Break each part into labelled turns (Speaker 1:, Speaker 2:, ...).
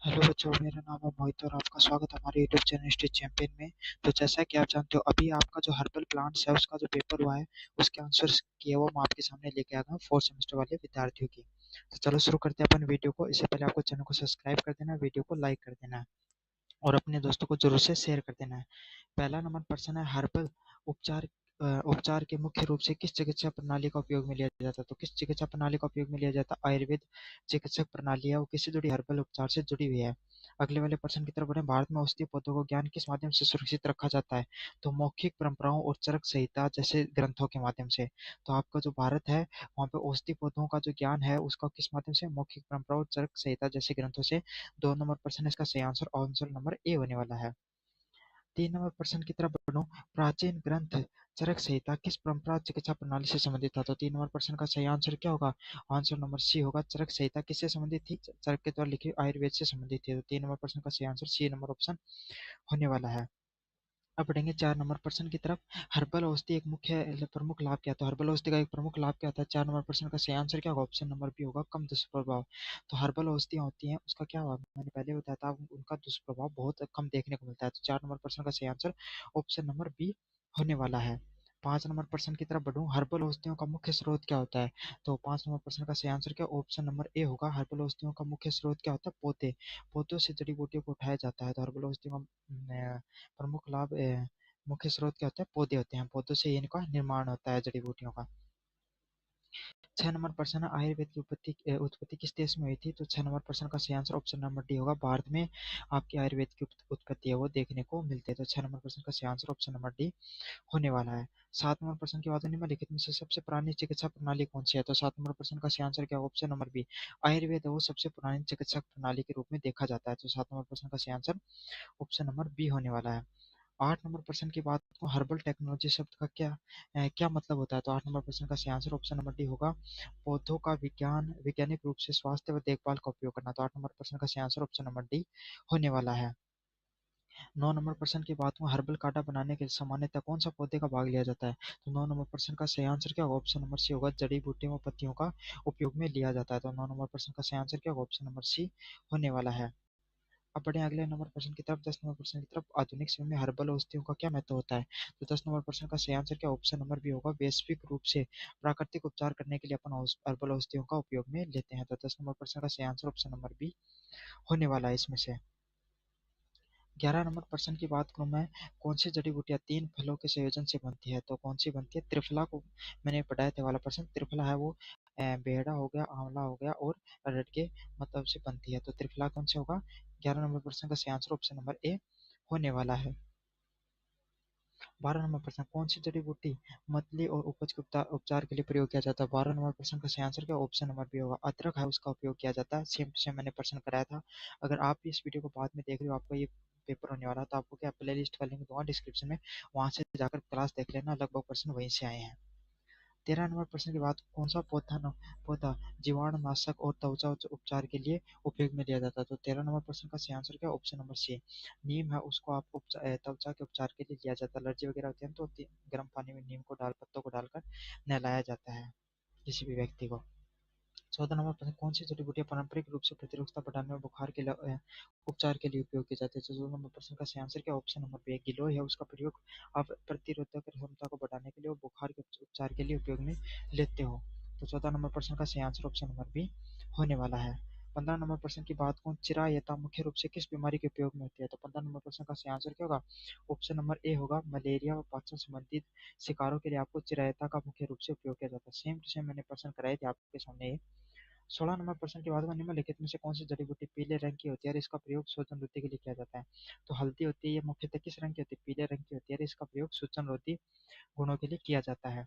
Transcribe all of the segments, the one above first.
Speaker 1: Hello बच्चों, मेरा नाम है मोहित और आपका स्वागत है हमारे यूट्यूब चैनल स्टेट चैंपियन में। तो जैसा कि आप जानते हो, अभी आपका जो हर्बल प्लांट्स है उसका जो पेपर हुआ है, उसके आंसर्स किए वो मैं आपके सामने लेके आ गया हूँ फोर्थ सेमेस्टर वाले विद्यार्थियों की। तो चलो शुरू करते हैं अपन वीडियो को। इससे पहले आपको चैनल को सब्सक्राइब कर देना है, वीडियो को लाइक कर देना है और अपने दोस्तों को जरूर से शेयर कर देना है। पहला नंबर प्रश्न है, हर्बल उपचार उपचार के मुख्य रूप से किस चिकित्सा प्रणाली का उपयोग में लिया जाता है? तो किस चिकित्सा प्रणाली का उपयोग में लिया जाता है? आयुर्वेद चिकित्सक प्रणाली है वो किससे जुड़ी? हर्बल उपचार से जुड़ी हुई है। अगले वाले प्रश्न की तरफ बढ़े, भारत में औषधीय पौधों को ज्ञान किस माध्यम से सुरक्षित रखा जाता है? तो मौखिक परंपराओं और चरक संहिता जैसे ग्रंथों के माध्यम से। तो आपका जो भारत है वहाँ पे औषधीय पौधों का जो ज्ञान है उसका किस माध्यम से? मौखिक परंपराओं और चरक संहिता जैसे ग्रंथों से। 2 नंबर प्रश्न इसका सही आंसर ऑप्शन नंबर ए होने वाला है। 3 नंबर प्रश्न की तरफ बढ़ूं, प्राचीन ग्रंथ चरक संहिता किस परंपरा चिकित्सा प्रणाली से संबंधित था? तो 3 नंबर प्रश्न का सही आंसर क्या होगा? आंसर नंबर सी होगा। चरक संहिता किससे संबंधित थी? चरक के द्वारा लिखी आयुर्वेद से संबंधित थी। तो 3 नंबर प्रश्न का सही आंसर सी नंबर ऑप्शन होने वाला है। अब बढ़ेंगे 4 नंबर प्रश्न की तरफ। हर्बल औषधि एक मुख्य प्रमुख लाभ क्या था? हर्बल औषधि का एक प्रमुख लाभ क्या होता है? 4 नंबर प्रश्न का सही आंसर क्या होगा? ऑप्शन नंबर बी होगा, कम दुष्प्रभाव। तो हर्बल औषधियाँ होती हैं उसका क्या हुआ, मैंने पहले बताया था, उनका दुष्प्रभाव बहुत कम देखने को मिलता है। तो 4 नंबर प्रश्न का सही आंसर ऑप्शन नंबर बी होने वाला है। 5 नंबर प्रश्न की तरफ बढ़ूं, हर्बल औषधियों का मुख्य स्रोत क्या होता है? तो 5 नंबर प्रश्न का सही आंसर क्या? ऑप्शन नंबर ए होगा। हर्बल औषधियों का मुख्य स्रोत क्या होता है? पौधे। पौधों से जड़ी बूटियों को उठाया जाता है। तो हर्बल औषधियों का प्रमुख लाभ मुख्य स्रोत क्या होता है? पौधे होते हैं। पौधों से इनका निर्माण होता है जड़ी बूटियों का। 6 नंबर प्रश्न है, आयुर्वेद की उत्पत्ति किस देश में हुई थी? तो 6 नंबर प्रश्न का सही आंसर ऑप्शन नंबर डी होगा। भारत में आपकी आयुर्वेद की उत्पत्ति है वो देखने को मिलती है। तो 6 नंबर प्रश्न का सही आंसर ऑप्शन नंबर डी होने वाला है। 7 नंबर प्रश्न की बात, निम्नलिखित में से सबसे पुरानी चिकित्सा प्रणाली कौन सी है? तो 7 नंबर प्रश्न का सही आंसर क्या? ऑप्शन नंबर बी, आयुर्वेद है वो सबसे पुरानी चिकित्सा प्रणाली के रूप में देखा जाता है। तो 7 नंबर प्रश्न का सही आंसर ऑप्शन नंबर बी होने वाला है। 8 नंबर प्रश्न की बात को, हर्बल टेक्नोलॉजी शब्द का क्या मतलब होता है? तो 8 नंबर प्रश्न का सही आंसर ऑप्शन नंबर डी होगा, पौधों का वैज्ञानिक रूप से स्वास्थ्य व देखभाल का उपयोग करना। तो 8 नंबर प्रश्न का सही आंसर ऑप्शन नंबर डी होने वाला है। 9 नंबर प्रश्न की बात को, हर्बल काढ़ा बनाने के लिए सामान्यतः कौन सा पौधे का भाग लिया जाता है? तो 9 नंबर प्रश्न का सही आंसर क्या होगा? ऑप्शन नंबर सी होगा, जड़ी बूटियों व पत्तियों का उपयोग में लिया जाता है। तो 9 नंबर प्रश्न का सही आंसर क्या होगा? ऑप्शन नंबर सी होने वाला है। अब बढ़े अगले नंबर प्रश्न की तरफ। 10 नंबर प्रश्न की तरफ, आधुनिक समय में हर्बल औषधियों का क्या महत्व होता है? तो 10 नंबर प्रश्न का सही आंसर क्या? ऑप्शन नंबर बी होगा, वैश्विक रूप से प्राकृतिक उपचार करने के लिए अपन हर्बल औषधियों का उपयोग में लेते हैं। तो 10 नंबर प्रश्न का सही आंसर ऑप्शन नंबर बी होने वाला है इसमें से। 11 नंबर प्रश्न की बात करूं मैं, कौन सी जड़ी बूटियां 3 फलों के संयोजन से बनती है? तो कौन सी बनती है? त्रिफला को मैंने पढ़ाया था वाला प्रश्न। त्रिफला है वो बेहड़ा हो गया, आंवला हो गया और अरहर के मतलब से बनती है। तो त्रिफला कौन से होगा? 11 नंबर प्रश्न का सही आंसर ऑप्शन नंबर ए होने वाला है। 12 नंबर प्रश्न, कौन सी जड़ी बूटी मतली और उपज के उपचार के लिए प्रयोग किया जाता है? 12 नंबर प्रश्न का सही आंसर क्या? ऑप्शन नंबर बी होगा, अदरक है उसका उपयोग किया जाता है। सेम टू सेम मैंने प्रश्न कराया था। अगर आप भी इस वीडियो को बाद में देख रहे हो, आपको ये पेपर होने वाला है, तो आपको क्या प्ले लिस्ट का लिंक दूंगा डिस्क्रिप्शन में, वहां से जाकर क्लास देख लेना, लगभग प्रश्न वहीं से आए हैं। 13 नंबर प्रश्न की बात, कौन सा पौधा जीवाणुनाशक और त्वचा उपचार के लिए उपयोग में लिया जाता है? तो 13 नंबर प्रश्न का सही आंसर क्या? ऑप्शन नंबर सी, नीम है उसको आप त्वचा के उपचार के लिए लिया जाता है। एलर्जी वगैरह होती है ना, तो गर्म पानी में नीम को पत्तों को डालकर नहलाया जाता है किसी भी व्यक्ति को। 14 नंबर प्रश्न, कौन सी जड़ी बूटियां पारंपरिक रूप से प्रतिरोधकता बढ़ाने और बुखार के उपचार के लिए उपयोग की जाती है? 14 नंबर प्रश्न का सही आंसर क्या? ऑप्शन नंबर बी, गिलोय है उसका प्रयोग आप प्रतिरोधक क्षमता को बढ़ाने के लिए और बुखार के उपचार के लिए उपयोग में लेते हो। तो 14 नंबर प्रश्न का सही आंसर ऑप्शन नंबर बी होने वाला है। 15 नंबर प्रश्न की बात कौन, चिरायता मुख्य रूप से किस बीमारी के उपयोग में होती है? तो 15 नंबर प्रश्न का सही आंसर क्या होगा? ऑप्शन नंबर ए होगा, मलेरिया व पाचन संबंधित शिकारों के लिए आपको चिरायता का मुख्य रूप से उपयोग किया जाता है। सेम टू सेम मैंने प्रश्न कराए थे आपके सामने। 16 नंबर प्रश्न की बात, निम्नलिखित में से कौन सी जड़ी बूटी पीले रंग की होती है और इसका प्रयोग सूजन रोधी के लिए किया जाता है? तो हल्दी होती है, ये मुख्यतः किस रंग की होती है? पीले रंग की होती है और इसका प्रयोग सूजन रोधी गुणों के लिए किया जाता है।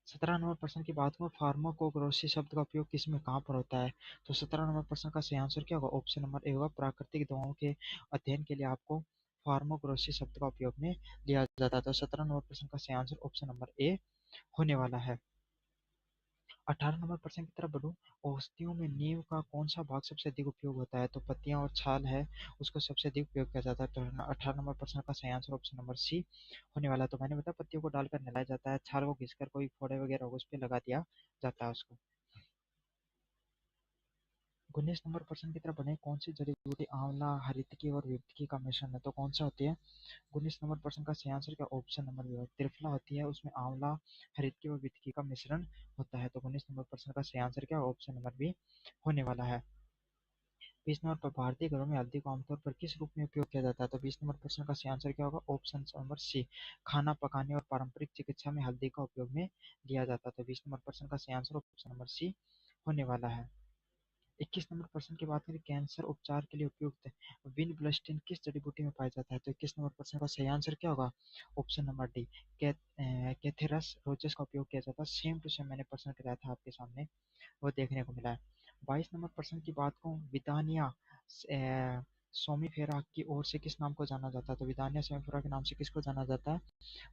Speaker 1: 17 नंबर प्रश्न की बात को, फार्माकोग्नोसी शब्द का उपयोग किस में कहाँ पर होता है? तो 17 नंबर प्रश्न का सही आंसर क्या होगा? ऑप्शन नंबर ए होगा, प्राकृतिक दवाओं के अध्ययन के लिए आपको फार्माकोग्नोसी शब्द का उपयोग में लिया जाता है। तो 17 नंबर प्रश्न का सही आंसर ऑप्शन नंबर ए होने वाला है। 18 नंबर प्रश्न की तरफ बढ़ूं, औषधियों में नीम का कौन सा भाग सबसे अधिक उपयोग होता है? तो पत्तियां और छाल है उसको सबसे अधिक उपयोग किया जाता है। तो 18 नंबर प्रश्न का सही आंसर ऑप्शन नंबर सी होने वाला है। तो मैंने बताया, पत्तियों को डालकर नहलाया जाता है, छाल को घिसकर कोई फोड़े वगैरह हो उस पर लगा दिया जाता है उसको। 19 नंबर प्रश्न की तरफ बढ़े, कौन सी जड़ी बूटी आंवला, हरितकी और विपतकी का मिश्रण है, तो कौन सा होती है? 19 नंबर प्रश्न का सही आंसर क्या? ऑप्शन नंबर बी त्रिफला होती है, उसमें आंवला, हरितकी और विपतकी का मिश्रण होता है। तो 19 नंबर प्रश्न का सही आंसर क्या? ऑप्शन नंबर बी होने वाला है। 20 नंबर पर भारतीय घरों में हल्दी को आमतौर पर किस रूप में उपयोग किया जाता है? तो 20 नंबर प्रश्न का सही आंसर क्या होगा? ऑप्शन नंबर सी, खाना पकाने और पारंपरिक चिकित्सा में हल्दी का उपयोग में लिया जाता है। तो 20 नंबर प्रश्न का सही आंसर ऑप्शन नंबर सी होने वाला है। 21 नंबर प्रश्न की बात करें, कैंसर उपचार के लिए उपयुक्त विनब्लस्टिन किस जड़ी बूटी में पाया जाता है? तो 21 नंबर प्रश्न का सही आंसर क्या होगा? ऑप्शन नंबर डी, कैथेरस रोजेस का उपयोग किया जाता है। सेम टू सेम मैंने प्रश्न कराया था आपके सामने, वो देखने को मिला है। 22 नंबर प्रश्न की बात को विदानिया सोमीफेरा की ओर से किस नाम को जाना जाता है? तो विदानिया सोमीफेरा के नाम से किसको जाना जाता है?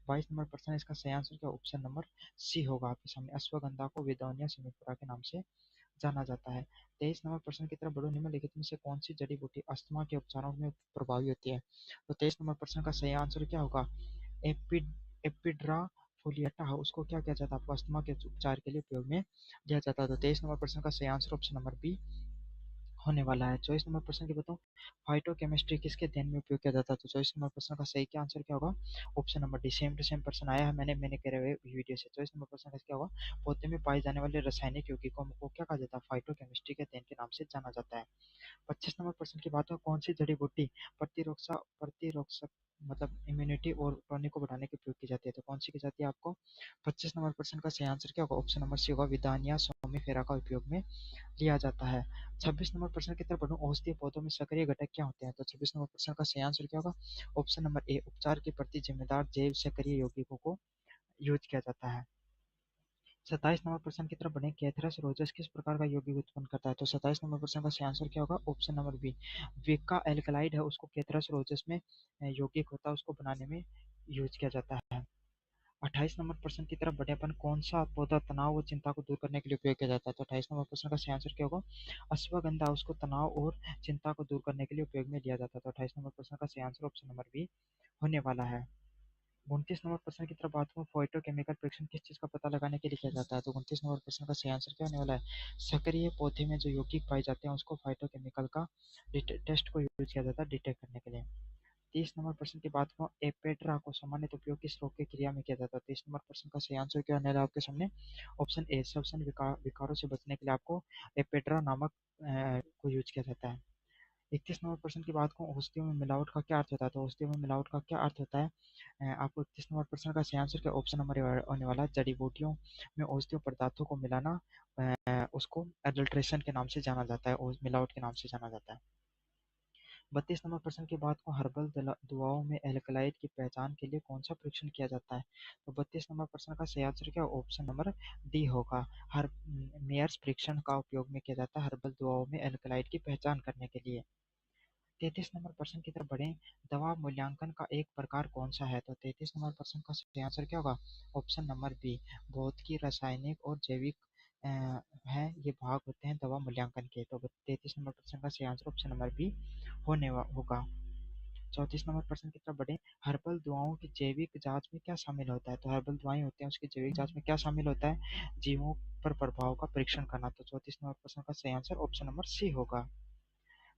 Speaker 1: 22 नंबर प्रश्न, इसका सही आंसर क्या? ऑप्शन नंबर सी होगा आपके सामने, अश्वगंधा को विदानिया सोमीफेरा के नाम से जाना जाता है। 23 नंबर प्रश्न की तरफ बढ़ो, निम्नलिखित में से कौन सी जड़ी बूटी अस्थमा के उपचारों में प्रभावी होती है? तो 23 नंबर प्रश्न का सही आंसर क्या होगा? एपिड एपिड्रा फोलिएटा, उसको क्या किया जाता है? आपको अस्थमा के उपचार के लिए उपयोग में लिया जाता है। तो 23 नंबर प्रश्न का सही आंसर ऑप्शन नंबर बी होने वाला है। 24 नंबर प्रश्न की बताऊं, फाइटोकेमिस्ट्री किसके अध्ययन में उपयोग किया जाता है? तो 24 नंबर प्रश्न का सही क्या आंसर क्या होगा? Option number D, same to same प्रश्न आया है, मैंने करे हुए वीडियो से। 24 नंबर प्रश्न का क्या होगा? पौधे में पाए जाने वाले रासायनिक यौगिकों को क्या कहा जाता है? फाइटोकेमिस्ट्री के अध्ययन के नाम से जाना जाता है। 25 नंबर प्रश्न की बात हो, कौन सी जड़ी बूटी प्रतिरोधक मतलब इम्यूनिटी और टॉनिक को बढ़ाने के उपयोग की जाती है? तो कौन सी की जाती है आपको? 25 नंबर प्रश्न का सही आंसर क्या होगा? ऑप्शन नंबर सी होगा, विदानिया सोमेफेरा का उपयोग में लिया जाता है। 26 नंबर प्रश्न की तरफ बढ़ूं, औषधीय पौधों में सक्रिय घटक क्या होते हैं? तो 26 नंबर प्रश्न का सही आंसर क्या होगा? ऑप्शन नंबर ए, उपचार के प्रति जिम्मेदार जैव सक्रिय यौगिकों को यूज किया जाता है। 27 नंबर प्रश्न की तरफ बढ़े, कैथरस रोजस किस प्रकार का यौगिक उत्पन्न करता है? तो 27 नंबर प्रश्न का सही आंसर क्या होगा? ऑप्शन नंबर बी, विका एल्कलाइड है, उसको कैथरस रोजस में यौगिक होता है, उसको बनाने में यूज किया जाता है। 28 नंबर प्रश्न की तरफ बढ़े अपन, कौन सा पौधा तनाव और चिंता को दूर करने के लिए उपयोग किया जाता है? तो 28 नंबर प्रश्न का सही आंसर क्या होगा? अश्वगंधा, उसको तनाव और चिंता को दूर करने के लिए उपयोग में लिया जाता है। तो 28 नंबर प्रश्न का सही आंसर ऑप्शन नंबर बी होने वाला है। 29 नंबर प्रश्न की तरफ बात करूं, फाइटोकेमिकल परीक्षण किस चीज का पता लगाने के लिए किया जाता है? तो 29 नंबर प्रश्न का सही आंसर क्या होने वाला है? सक्रिय पौधे में जो यौगिक पाए जाते हैं उसको फाइटोकेमिकल का टेस्ट को यूज किया जाता है डिटेक्ट करने के लिए। 30 नंबर प्रश्न की बात करूं, एपेड्रा को सामान्य उपयोग किस रोग की क्रिया में किया जाता है? 30 नंबर प्रश्न का सही आंसर क्या होने वाला है आपके सामने? ऑप्शन ए, श्वसन विकारों से बचने के लिए आपको एपेड्रा नामक को यूज किया जाता है। 31 नंबर प्रश्न की बात करूं, औषधियों में मिलावट का क्या अर्थ होता है? तो औषधियों में मिलावट का क्या अर्थ होता है? आपको 31 नंबर प्रश्न का सही आंसर क्या ऑप्शन नंबर होने वाला है? जड़ी बूटियों में औषधीय पदार्थों को मिलाना, उसको एडल्ट्रेशन के नाम से जाना जाता है और मिलावट के नाम से जाना जाता है। 32 नंबर प्रश्न की बात को, हर्बल दवाओं में एल्कलॉइड की पहचान के लिए कौन सा परीक्षण किया जाता है? तो 32 नंबर प्रश्न का सही आंसर क्या ऑप्शन नंबर डी होगा, हर मेयर्स परीक्षण का उपयोग में किया जाता है हर्बल दवाओं में एल्कलॉइड की पहचान करने के लिए। 33 नंबर प्रश्न की तरफ बढ़े, दवा मूल्यांकन का एक प्रकार कौन सा है? तो 33 नंबर प्रश्न का सही आंसर क्या होगा? ऑप्शन नंबर बी, भौतिकी, रासायनिक और जैविक है, ये भाग होते हैं दवा मूल्यांकन के। तो 33 नंबर प्रश्न का सही आंसर ऑप्शन नंबर बी होगा। 34 नंबर प्रश्न की तरफ बढ़े, हर्बल दवाओं की जैविक जांच में क्या शामिल होता है? तो हर्बल दवाएं होती हैं, उसकी जैविक जांच में क्या शामिल होता है? जीवों पर प्रभाव का परीक्षण करना। तो 34 नंबर प्रश्न का सही आंसर ऑप्शन नंबर सी होगा।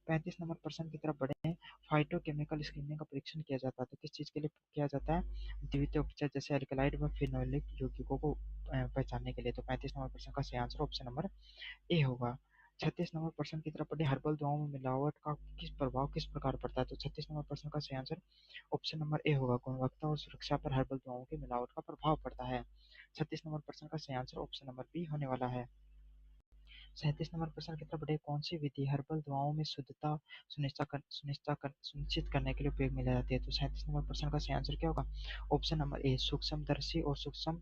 Speaker 1: 35 नंबर प्रश्न की तरफ बढ़े, फाइटोकेमिकल स्क्रीनिंग का परीक्षण किया जाता है, तो किस चीज़ के लिए किया जाता है? द्वितीय उपचार जैसे एल्कलाइड व फिनोलिक यौगिकों को पहचानने के लिए। तो 35 नंबर प्रश्न का सही आंसर ऑप्शन नंबर ए होगा। 36 नंबर प्रश्न की तरफ बढ़े, हर्बल दवाओं में मिलावट का किस प्रकार पड़ता है? तो 36 नंबर प्रश्न का सही आंसर ऑप्शन नंबर ए होगा, गुणवत्ता और सुरक्षा पर हर्बल दवाओं की मिलावट का प्रभाव पड़ता है। 36 नंबर प्रश्न का सही आंसर ऑप्शन नंबर बी होने वाला है। 37 नंबर प्रश्न की तरफ बढ़े, कौन सी विधि हर्बल दवाओं में शुद्धता सुनिश्चित करने के लिए उपयोग में लाई जाती है? तो 37 नंबर प्रश्न का सही आंसर क्या होगा? ऑप्शन नंबर ए, सूक्ष्मदर्शी और सूक्ष्म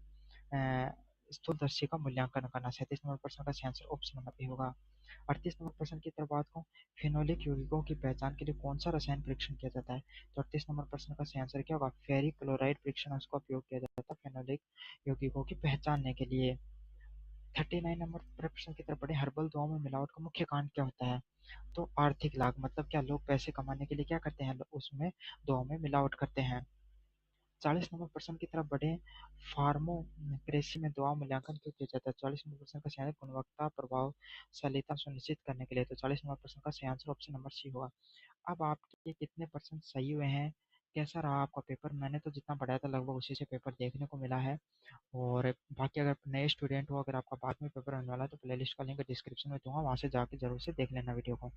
Speaker 1: स्थूलदर्शी का मूल्यांकन करना। 37 नंबर प्रश्न का सही आंसर ऑप्शन नंबर ए होगा। 38 नंबर प्रश्न की तरफ बात करूं, फेनोलिक यौगिकों की पहचान के लिए कौन सा रसायन परीक्षण किया जाता है? तो 38 नंबर प्रश्न का सही आंसर क्या होगा? फेरिक क्लोराइड परीक्षण, उसका उपयोग किया जाता है फेनोलिक यौगिकों की पहचानने के लिए। 39 नंबर प्रश्न की तरफ बढ़े, हर्बल दवाओं में मिलावट का मुख्य कारण क्या होता है? तो आर्थिक लाभ, मतलब क्या लोग पैसे कमाने के लिए क्या करते हैं, उसमें दवाओं में मिलावट करते हैं। 40 नंबर प्रश्न की तरफ बढ़े। फार्मो कृषि में दवा मूल्यांकन क्यों किया जाता है? 40 नंबर प्रश्न का सही आंसर गुणवत्ता प्रभावशीलता सुनिश्चित करने के लिए। तो 40 नंबर प्रश्न का सही आंसर ऑप्शन नंबर सी होगा। अब आपके कितने परसेंट सही हुए हैं? कैसा रहा आपका पेपर? मैंने तो जितना पढ़ाया था लगभग उसी से पेपर देखने को मिला है। और बाकी अगर नए स्टूडेंट हो, अगर आपका बाद में पेपर होने वाला है, तो प्लेलिस्ट का लिंक डिस्क्रिप्शन में दूंगा, वहाँ से जाके जरूर से देख लेना वीडियो को।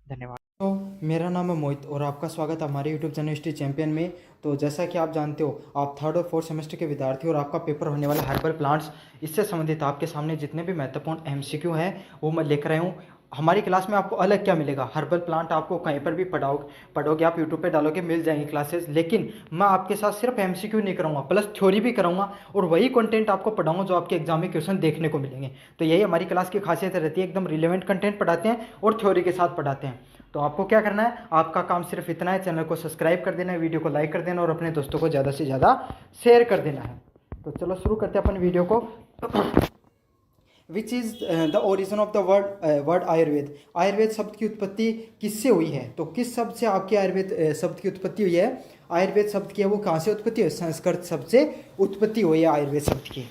Speaker 1: धन्यवाद।
Speaker 2: तो मेरा नाम है मोहित और आपका स्वागत है हमारे यूट्यूब चैनल हिस्ट्री चैंपियन में। तो जैसा कि आप जानते हो, आप थर्ड और फोर्थ सेमेस्टर के विद्यार्थी और आपका पेपर होने वाला हर्बल प्लांट्स, इससे संबंधित आपके सामने जितने भी महत्वपूर्ण एमसीक्यू हैं वो मैं लेकर आया हूँ। हमारी क्लास में आपको अलग क्या मिलेगा, हर्बल प्लांट आपको कहीं पर भी पढ़ोगे आप यूट्यूब पे डालोगे मिल जाएंगी क्लासेस, लेकिन मैं आपके साथ सिर्फ एमसीक्यू नहीं कराऊंगा, प्लस थ्योरी भी कराऊंगा और वही कंटेंट आपको पढ़ाऊंगा जो आपके एग्जाम में क्वेश्चन देखने को मिलेंगे। तो यही हमारी क्लास की खासियत रहती है, एकदम रिलेवेंट कंटेंट पढ़ाते हैं और थ्योरी के साथ पढ़ाते हैं। तो आपको क्या करना है, आपका काम सिर्फ इतना है, चैनल को सब्सक्राइब कर देना है, वीडियो को लाइक कर देना और अपने दोस्तों को ज़्यादा से ज़्यादा शेयर कर देना है। तो चलो शुरू करते हैं अपन वीडियो को। Which is the origin of the word Ayurveda. Ayurveda शब्द की उत्पत्ति किससे हुई है? तो किस शब्द से आपकी आयुर्वेद शब्द की उत्पत्ति हुई है? आयुर्वेद शब्द की है वो कहाँ से उत्पत्ति हुई? संस्कृत शब्द से उत्पत्ति हुई है आयुर्वेद शब्द की।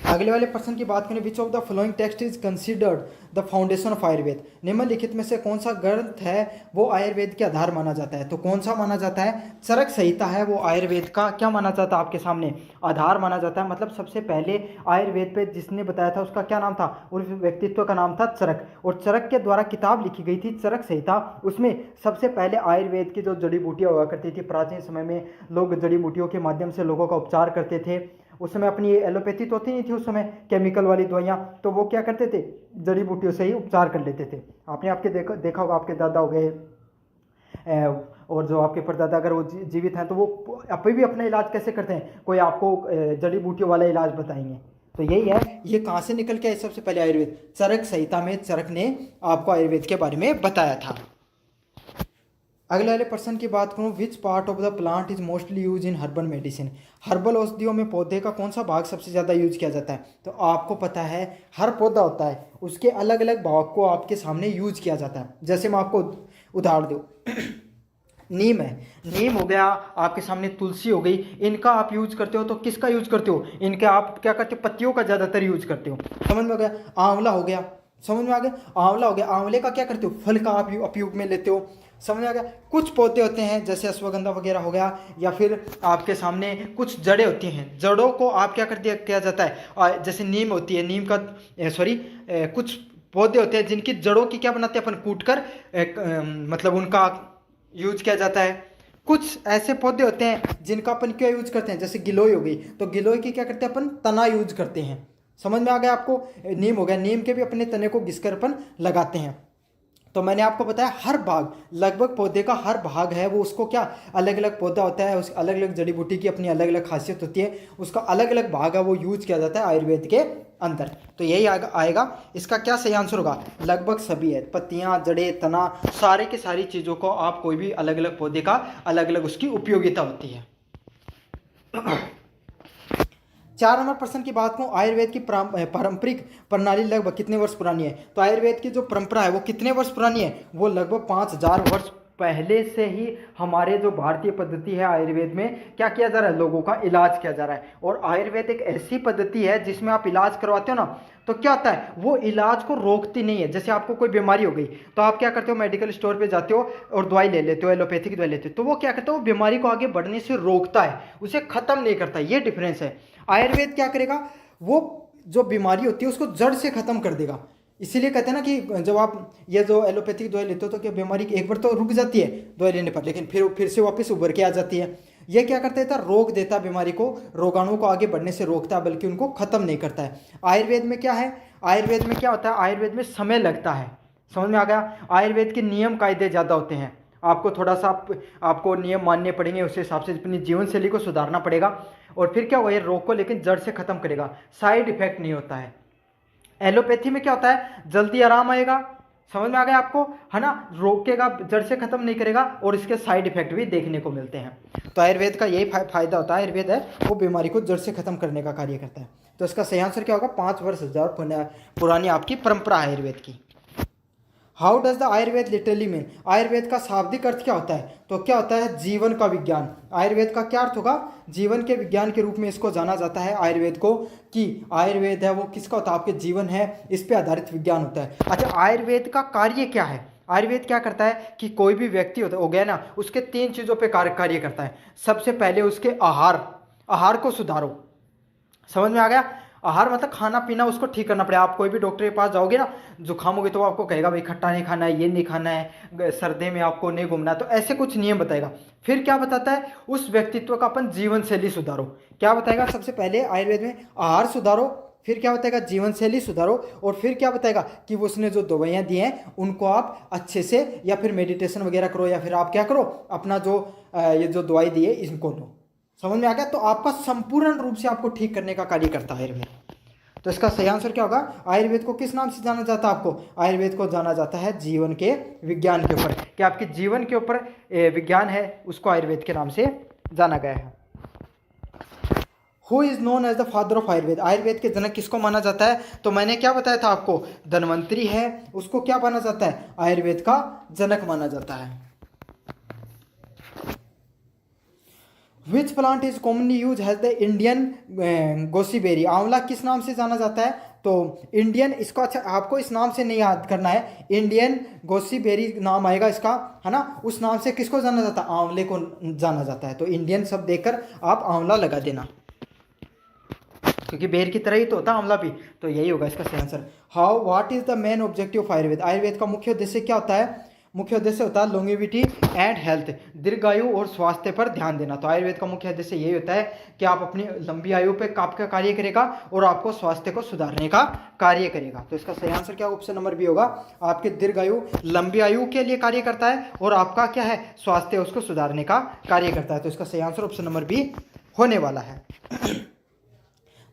Speaker 2: अगले वाले प्रश्न की बात करें, which of the following text is considered the foundation of Ayurveda. निम्नलिखित में से कौन सा ग्रंथ है वो आयुर्वेद के आधार माना जाता है? तो कौन सा माना जाता है? चरक संहिता है वो आयुर्वेद का क्या माना जाता है? आपके सामने आधार माना जाता है। मतलब सबसे पहले आयुर्वेद पे जिसने बताया था उसका क्या नाम था? उस व्यक्तित्व का नाम था चरक, और चरक के द्वारा किताब लिखी गई थी चरक संहिता। उसमें सबसे पहले आयुर्वेद की जो जड़ी बूटियाँ हुआ करती थी, प्राचीन समय में लोग जड़ी बूटियों के माध्यम से लोगों का उपचार करते थे। उस समय अपनी एलोपैथी तो होती नहीं थी उस समय, केमिकल वाली दवाइयाँ, तो वो क्या करते थे, जड़ी बूटियों से ही उपचार कर लेते थे। आपने आपके देखा होगा, आपके दादा हो गए और जो आपके परदादा अगर वो जीवित हैं तो वो अभी भी अपना इलाज कैसे करते हैं, कोई आपको जड़ी बूटियों वाला इलाज बताएंगे। तो यही है, ये कहाँ से निकल के आए? सबसे पहले आयुर्वेद, चरक संहिता में चरक ने आपको आयुर्वेद के बारे में बताया था। अगले वाले प्रश्न की बात करूँ, which part of the plant is mostly use in herbal medicine. Herbal औषधियों में पौधे का कौन सा भाग सबसे ज़्यादा यूज किया जाता है? तो आपको पता है हर पौधा होता है उसके अलग अलग भाग को आपके सामने यूज किया जाता है। जैसे मैं आपको उदाहरण दूँ, नीम है, नीम हो गया, आपके सामने तुलसी हो गई, इनका आप यूज करते हो तो किसका यूज करते हो? इनके आप क्या करते हो, पत्तियों का ज़्यादातर यूज करते हो। समझ में आ गया? आंवला हो गया, समझ में आ गया? आंवला हो गया, आंवले का क्या करते हो, फल का आप उपयोग में लेते हो। समझ में आ गया? कुछ पौधे होते हैं जैसे अश्वगंधा वगैरह हो गया, या फिर आपके सामने कुछ जड़ें होती हैं, जड़ों को आप क्या कर दिया किया जाता है, जैसे नीम होती है, नीम का कुछ पौधे होते हैं जिनकी जड़ों की क्या बनाते हैं अपन, कूट कर मतलब उनका यूज किया जाता है। कुछ ऐसे पौधे होते हैं जिनका अपन क्या यूज करते हैं, जैसे गिलोय हो गई, तो गिलोय की क्या करते हैं अपन, तना यूज करते हैं। समझ में आ गया आपको? नीम हो गया, नीम के भी अपने तने को घिसकर अपन लगाते हैं। तो मैंने आपको बताया हर भाग, लगभग पौधे का हर भाग है वो, उसको क्या अलग अलग पौधा होता है, उस अलग अलग जड़ी बूटी की अपनी अलग अलग खासियत होती है, उसका अलग अलग भाग है वो यूज किया जाता है आयुर्वेद के अंदर। तो यही आएगा, इसका क्या सही आंसर होगा? लगभग सभी है, पत्तियां, जड़ें, तना, सारे की सारी चीज़ों को आप कोई भी अलग अलग पौधे का अलग अलग उसकी उपयोगिता होती है। 4 नंबर प्रश्न की बात करूँ, आयुर्वेद की पारंपरिक प्रणाली लगभग कितने वर्ष पुरानी है? तो आयुर्वेद की जो परंपरा है वो कितने वर्ष पुरानी है? वो लगभग 5000 वर्ष पहले से ही हमारे जो भारतीय पद्धति है आयुर्वेद में क्या किया जा रहा है, लोगों का इलाज किया जा रहा है। और आयुर्वेद एक ऐसी पद्धति है जिसमें आप इलाज करवाते हो ना, तो क्या होता है, वो इलाज को रोकती नहीं है। जैसे आपको कोई बीमारी हो गई तो आप क्या करते हो, मेडिकल स्टोर पे जाते हो और दवाई ले लेते हो, एलोपैथिक दवाई लेते हो, तो वो क्या करता है, वो बीमारी को आगे बढ़ने से रोकता है, उसे खत्म नहीं करता। ये डिफरेंस है। आयुर्वेद क्या करेगा, वो जो बीमारी होती है उसको जड़ से खत्म कर देगा। इसीलिए कहते हैं ना कि जब आप ये जो एलोपैथिक दवाई लेते हो तो क्या बीमारी एक बार तो रुक जाती है दवाई लेने पर, लेकिन फिर से वापस उभर के आ जाती है। ये क्या करता है, रोक देता बीमारी को, रोगाणु को आगे बढ़ने से रोकता है, बल्कि उनको खत्म नहीं करता है। आयुर्वेद में क्या है, आयुर्वेद में क्या होता है, आयुर्वेद में समय लगता है। समझ में आ गया? आयुर्वेद के नियम कायदे ज़्यादा होते हैं, आपको थोड़ा सा आपको नियम मानने पड़ेंगे, उस हिसाब से अपनी जीवन शैली को सुधारना पड़ेगा। और फिर क्या हुआ, ये रोग को लेकिन जड़ से खत्म करेगा, साइड इफेक्ट नहीं होता है। एलोपैथी में क्या होता है, जल्दी आराम आएगा, समझ में आ गया आपको, है ना, रोकेगा, जड़ से खत्म नहीं करेगा, और इसके साइड इफेक्ट भी देखने को मिलते हैं। तो आयुर्वेद का यही फायदा होता है, आयुर्वेद है वो बीमारी को जड़ से खत्म करने का कार्य करता है। तो इसका सही आंसर क्या होगा, 5 वर्ष हजार पुरानी आपकी परंपरा है आयुर्वेद की। How does the Ayurveda literally mean, Ayurveda का शाब्दिक अर्थ क्या होता है? तो क्या होता है? जीवन का विज्ञान। आयुर्वेद का क्या अर्थ होगा? जीवन के विज्ञान के रूप में इसको जाना जाता है आयुर्वेद को, कि आयुर्वेद है वो किसका होता है? आपके जीवन है, इस पे आधारित विज्ञान होता है। अच्छा, आयुर्वेद का कार्य क्या है? आयुर्वेद क्या करता है कि कोई भी व्यक्ति होता हो गया ना, उसके 3 चीज़ों पे कार्य करता है। सबसे पहले उसके आहार को सुधारो। समझ में आ गया? आहार मतलब खाना पीना उसको ठीक करना पड़ेगा। आप कोई भी डॉक्टर के पास जाओगे ना, जुकाम होगी तो वो आपको कहेगा भाई खट्टा नहीं खाना है, ये नहीं खाना है, सर्दी में आपको नहीं घूमना है, तो ऐसे कुछ नियम बताएगा। फिर क्या बताता है? उस व्यक्तित्व का अपन जीवन शैली सुधारो। क्या बताएगा? सबसे पहले आयुर्वेद में आहार सुधारो, फिर क्या बताएगा? जीवन शैली सुधारो, और फिर क्या बताएगा कि वो उसने जो दवाइयाँ दी हैं उनको आप अच्छे से या फिर मेडिटेशन वगैरह करो, या फिर आप क्या करो, अपना जो ये जो दवाई दी है इनको लो। समझ में आ गया? तो आपका संपूर्ण रूप से आपको ठीक करने का कार्य करता है आयुर्वेद। तो इसका सही आंसर क्या होगा? आयुर्वेद को किस नाम से जाना जाता है? आपको आयुर्वेद को जाना जाता है जीवन के विज्ञान के ऊपर, कि आपके जीवन के ऊपर विज्ञान है, उसको आयुर्वेद के नाम से जाना गया है। Who is known as the father of Ayurveda, Ayurveda के जनक किसको माना जाता है? तो मैंने क्या बताया था आपको, धन्वंतरी है, उसको क्या माना जाता है? आयुर्वेद का जनक माना जाता है। Which plant is commonly use has the Indian gooseberry, आंवला किस नाम से जाना जाता है? तो इंडियन, इसको अच्छा आपको इस नाम से नहीं याद करना है, इंडियन गोसीबेरी नाम आएगा इसका, है ना? उस नाम से किसको जाना जाता है? आंवले को जाना जाता है। तो इंडियन शब्द देखकर आप आंवला लगा देना, क्योंकि बेर की तरह ही तो होता है आंवला भी, तो यही होगा इसका सही answer. How what is the main objective of Ayurveda, Ayurveda का मुख्य उद्देश्य क्या होता है? मुख्य उद्देश्य होता है लॉन्गेविटी एंड हेल्थ, दीर्घायु और स्वास्थ्य पर ध्यान देना। तो आयुर्वेद का मुख्य उद्देश्य यही होता है कि आप अपनी लंबी आयु पे आपका कार्य करेगा और आपको स्वास्थ्य को सुधारने का कार्य करेगा। तो इसका सही आंसर क्या? ऑप्शन नंबर बी होगा, आपके दीर्घायु लंबी आयु के लिए कार्य करता है और आपका क्या है? स्वास्थ्य उसको सुधारने का कार्य करता है। तो इसका सही आंसर ऑप्शन नंबर बी होने वाला है।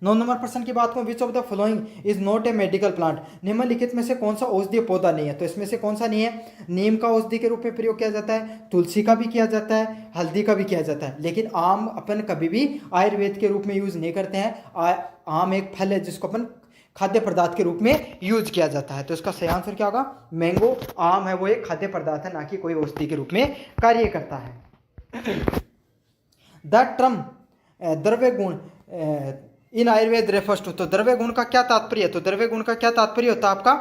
Speaker 2: 9 नंबर प्रश्न की बात करूं, which of the following is not A medical plant, निम्नलिखित में से कौन सा औषधीय पौधा नहीं है? तो इसमें से कौन सा नहीं है? नीम का औषधि के रूप में प्रयोग किया जाता है, तुलसी का भी किया जाता है, हल्दी का भी किया जाता है, लेकिन आम अपन कभी भी आयुर्वेद के रूप में यूज नहीं करते हैं। आम एक फल है जिसको अपन खाद्य पदार्थ के रूप में यूज किया जाता है। तो इसका सही आंसर क्या होगा? मैंगो, आम है वो एक खाद्य पदार्थ है, ना कि कोई औषधि के रूप में कार्य करता है। द टर्म द्रव्य गुण इन आयुर्वेद रेफर्स टू, तो द्रव्य गुण का क्या तात्पर्य है? तो द्रव्य गुण का क्या तात्पर्य होता है आपका?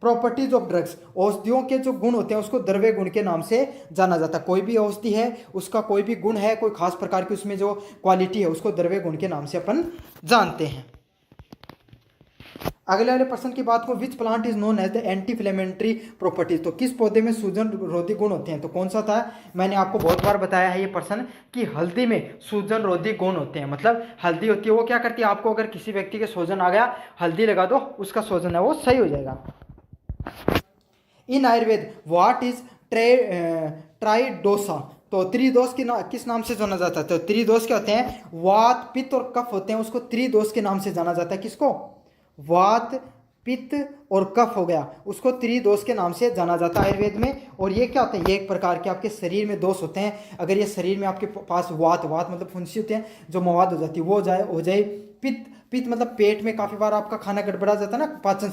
Speaker 2: प्रॉपर्टीज ऑफ ड्रग्स, औषधियों के जो गुण होते हैं उसको द्रव्य गुण के नाम से जाना जाता है। कोई भी औषधि है, उसका कोई भी गुण है, कोई खास प्रकार की उसमें जो क्वालिटी है, उसको द्रव्य गुण के नाम से अपन जानते हैं। अगले वाले प्रश्न की बात को, which plant is known as the anti inflammatory properties, तो किस पौधे में सूजन रोधी गुण होते हैं? तो कौन सा था? मैंने आपको बहुत बार बताया है ये प्रश्न कि हल्दी में सूजन रोधी गुण होते हैं। मतलब हल्दी होती है वो क्या करती है, आपको अगर किसी व्यक्ति के सूजन आ गया, हल्दी लगा दो, उसका सूजन है वो सही हो जाएगा। इन आयुर्वेद व्हाट इज ट्राइडोसा, तो त्रिदोष किस नाम से जाना जाता है? तो त्रिदोष क्या होते हैं? वात, पित्त और कफ होते हैं, उसको त्रिदोष के नाम से जाना जाता है। किसको? वात, पित्त और कफ हो गया, उसको त्रिदोष के नाम से जाना जाता है आयुर्वेद में। और ये क्या होता है? ये एक प्रकार के आपके शरीर में दोष होते हैं। अगर ये शरीर में आपके पास वात मतलब फुंसी होते हैं, जो मवाद हो जाती है वो हो जाए। पित्त मतलब पेट में काफ़ी बार आपका खाना गड़बड़ा जाता है ना, पाचन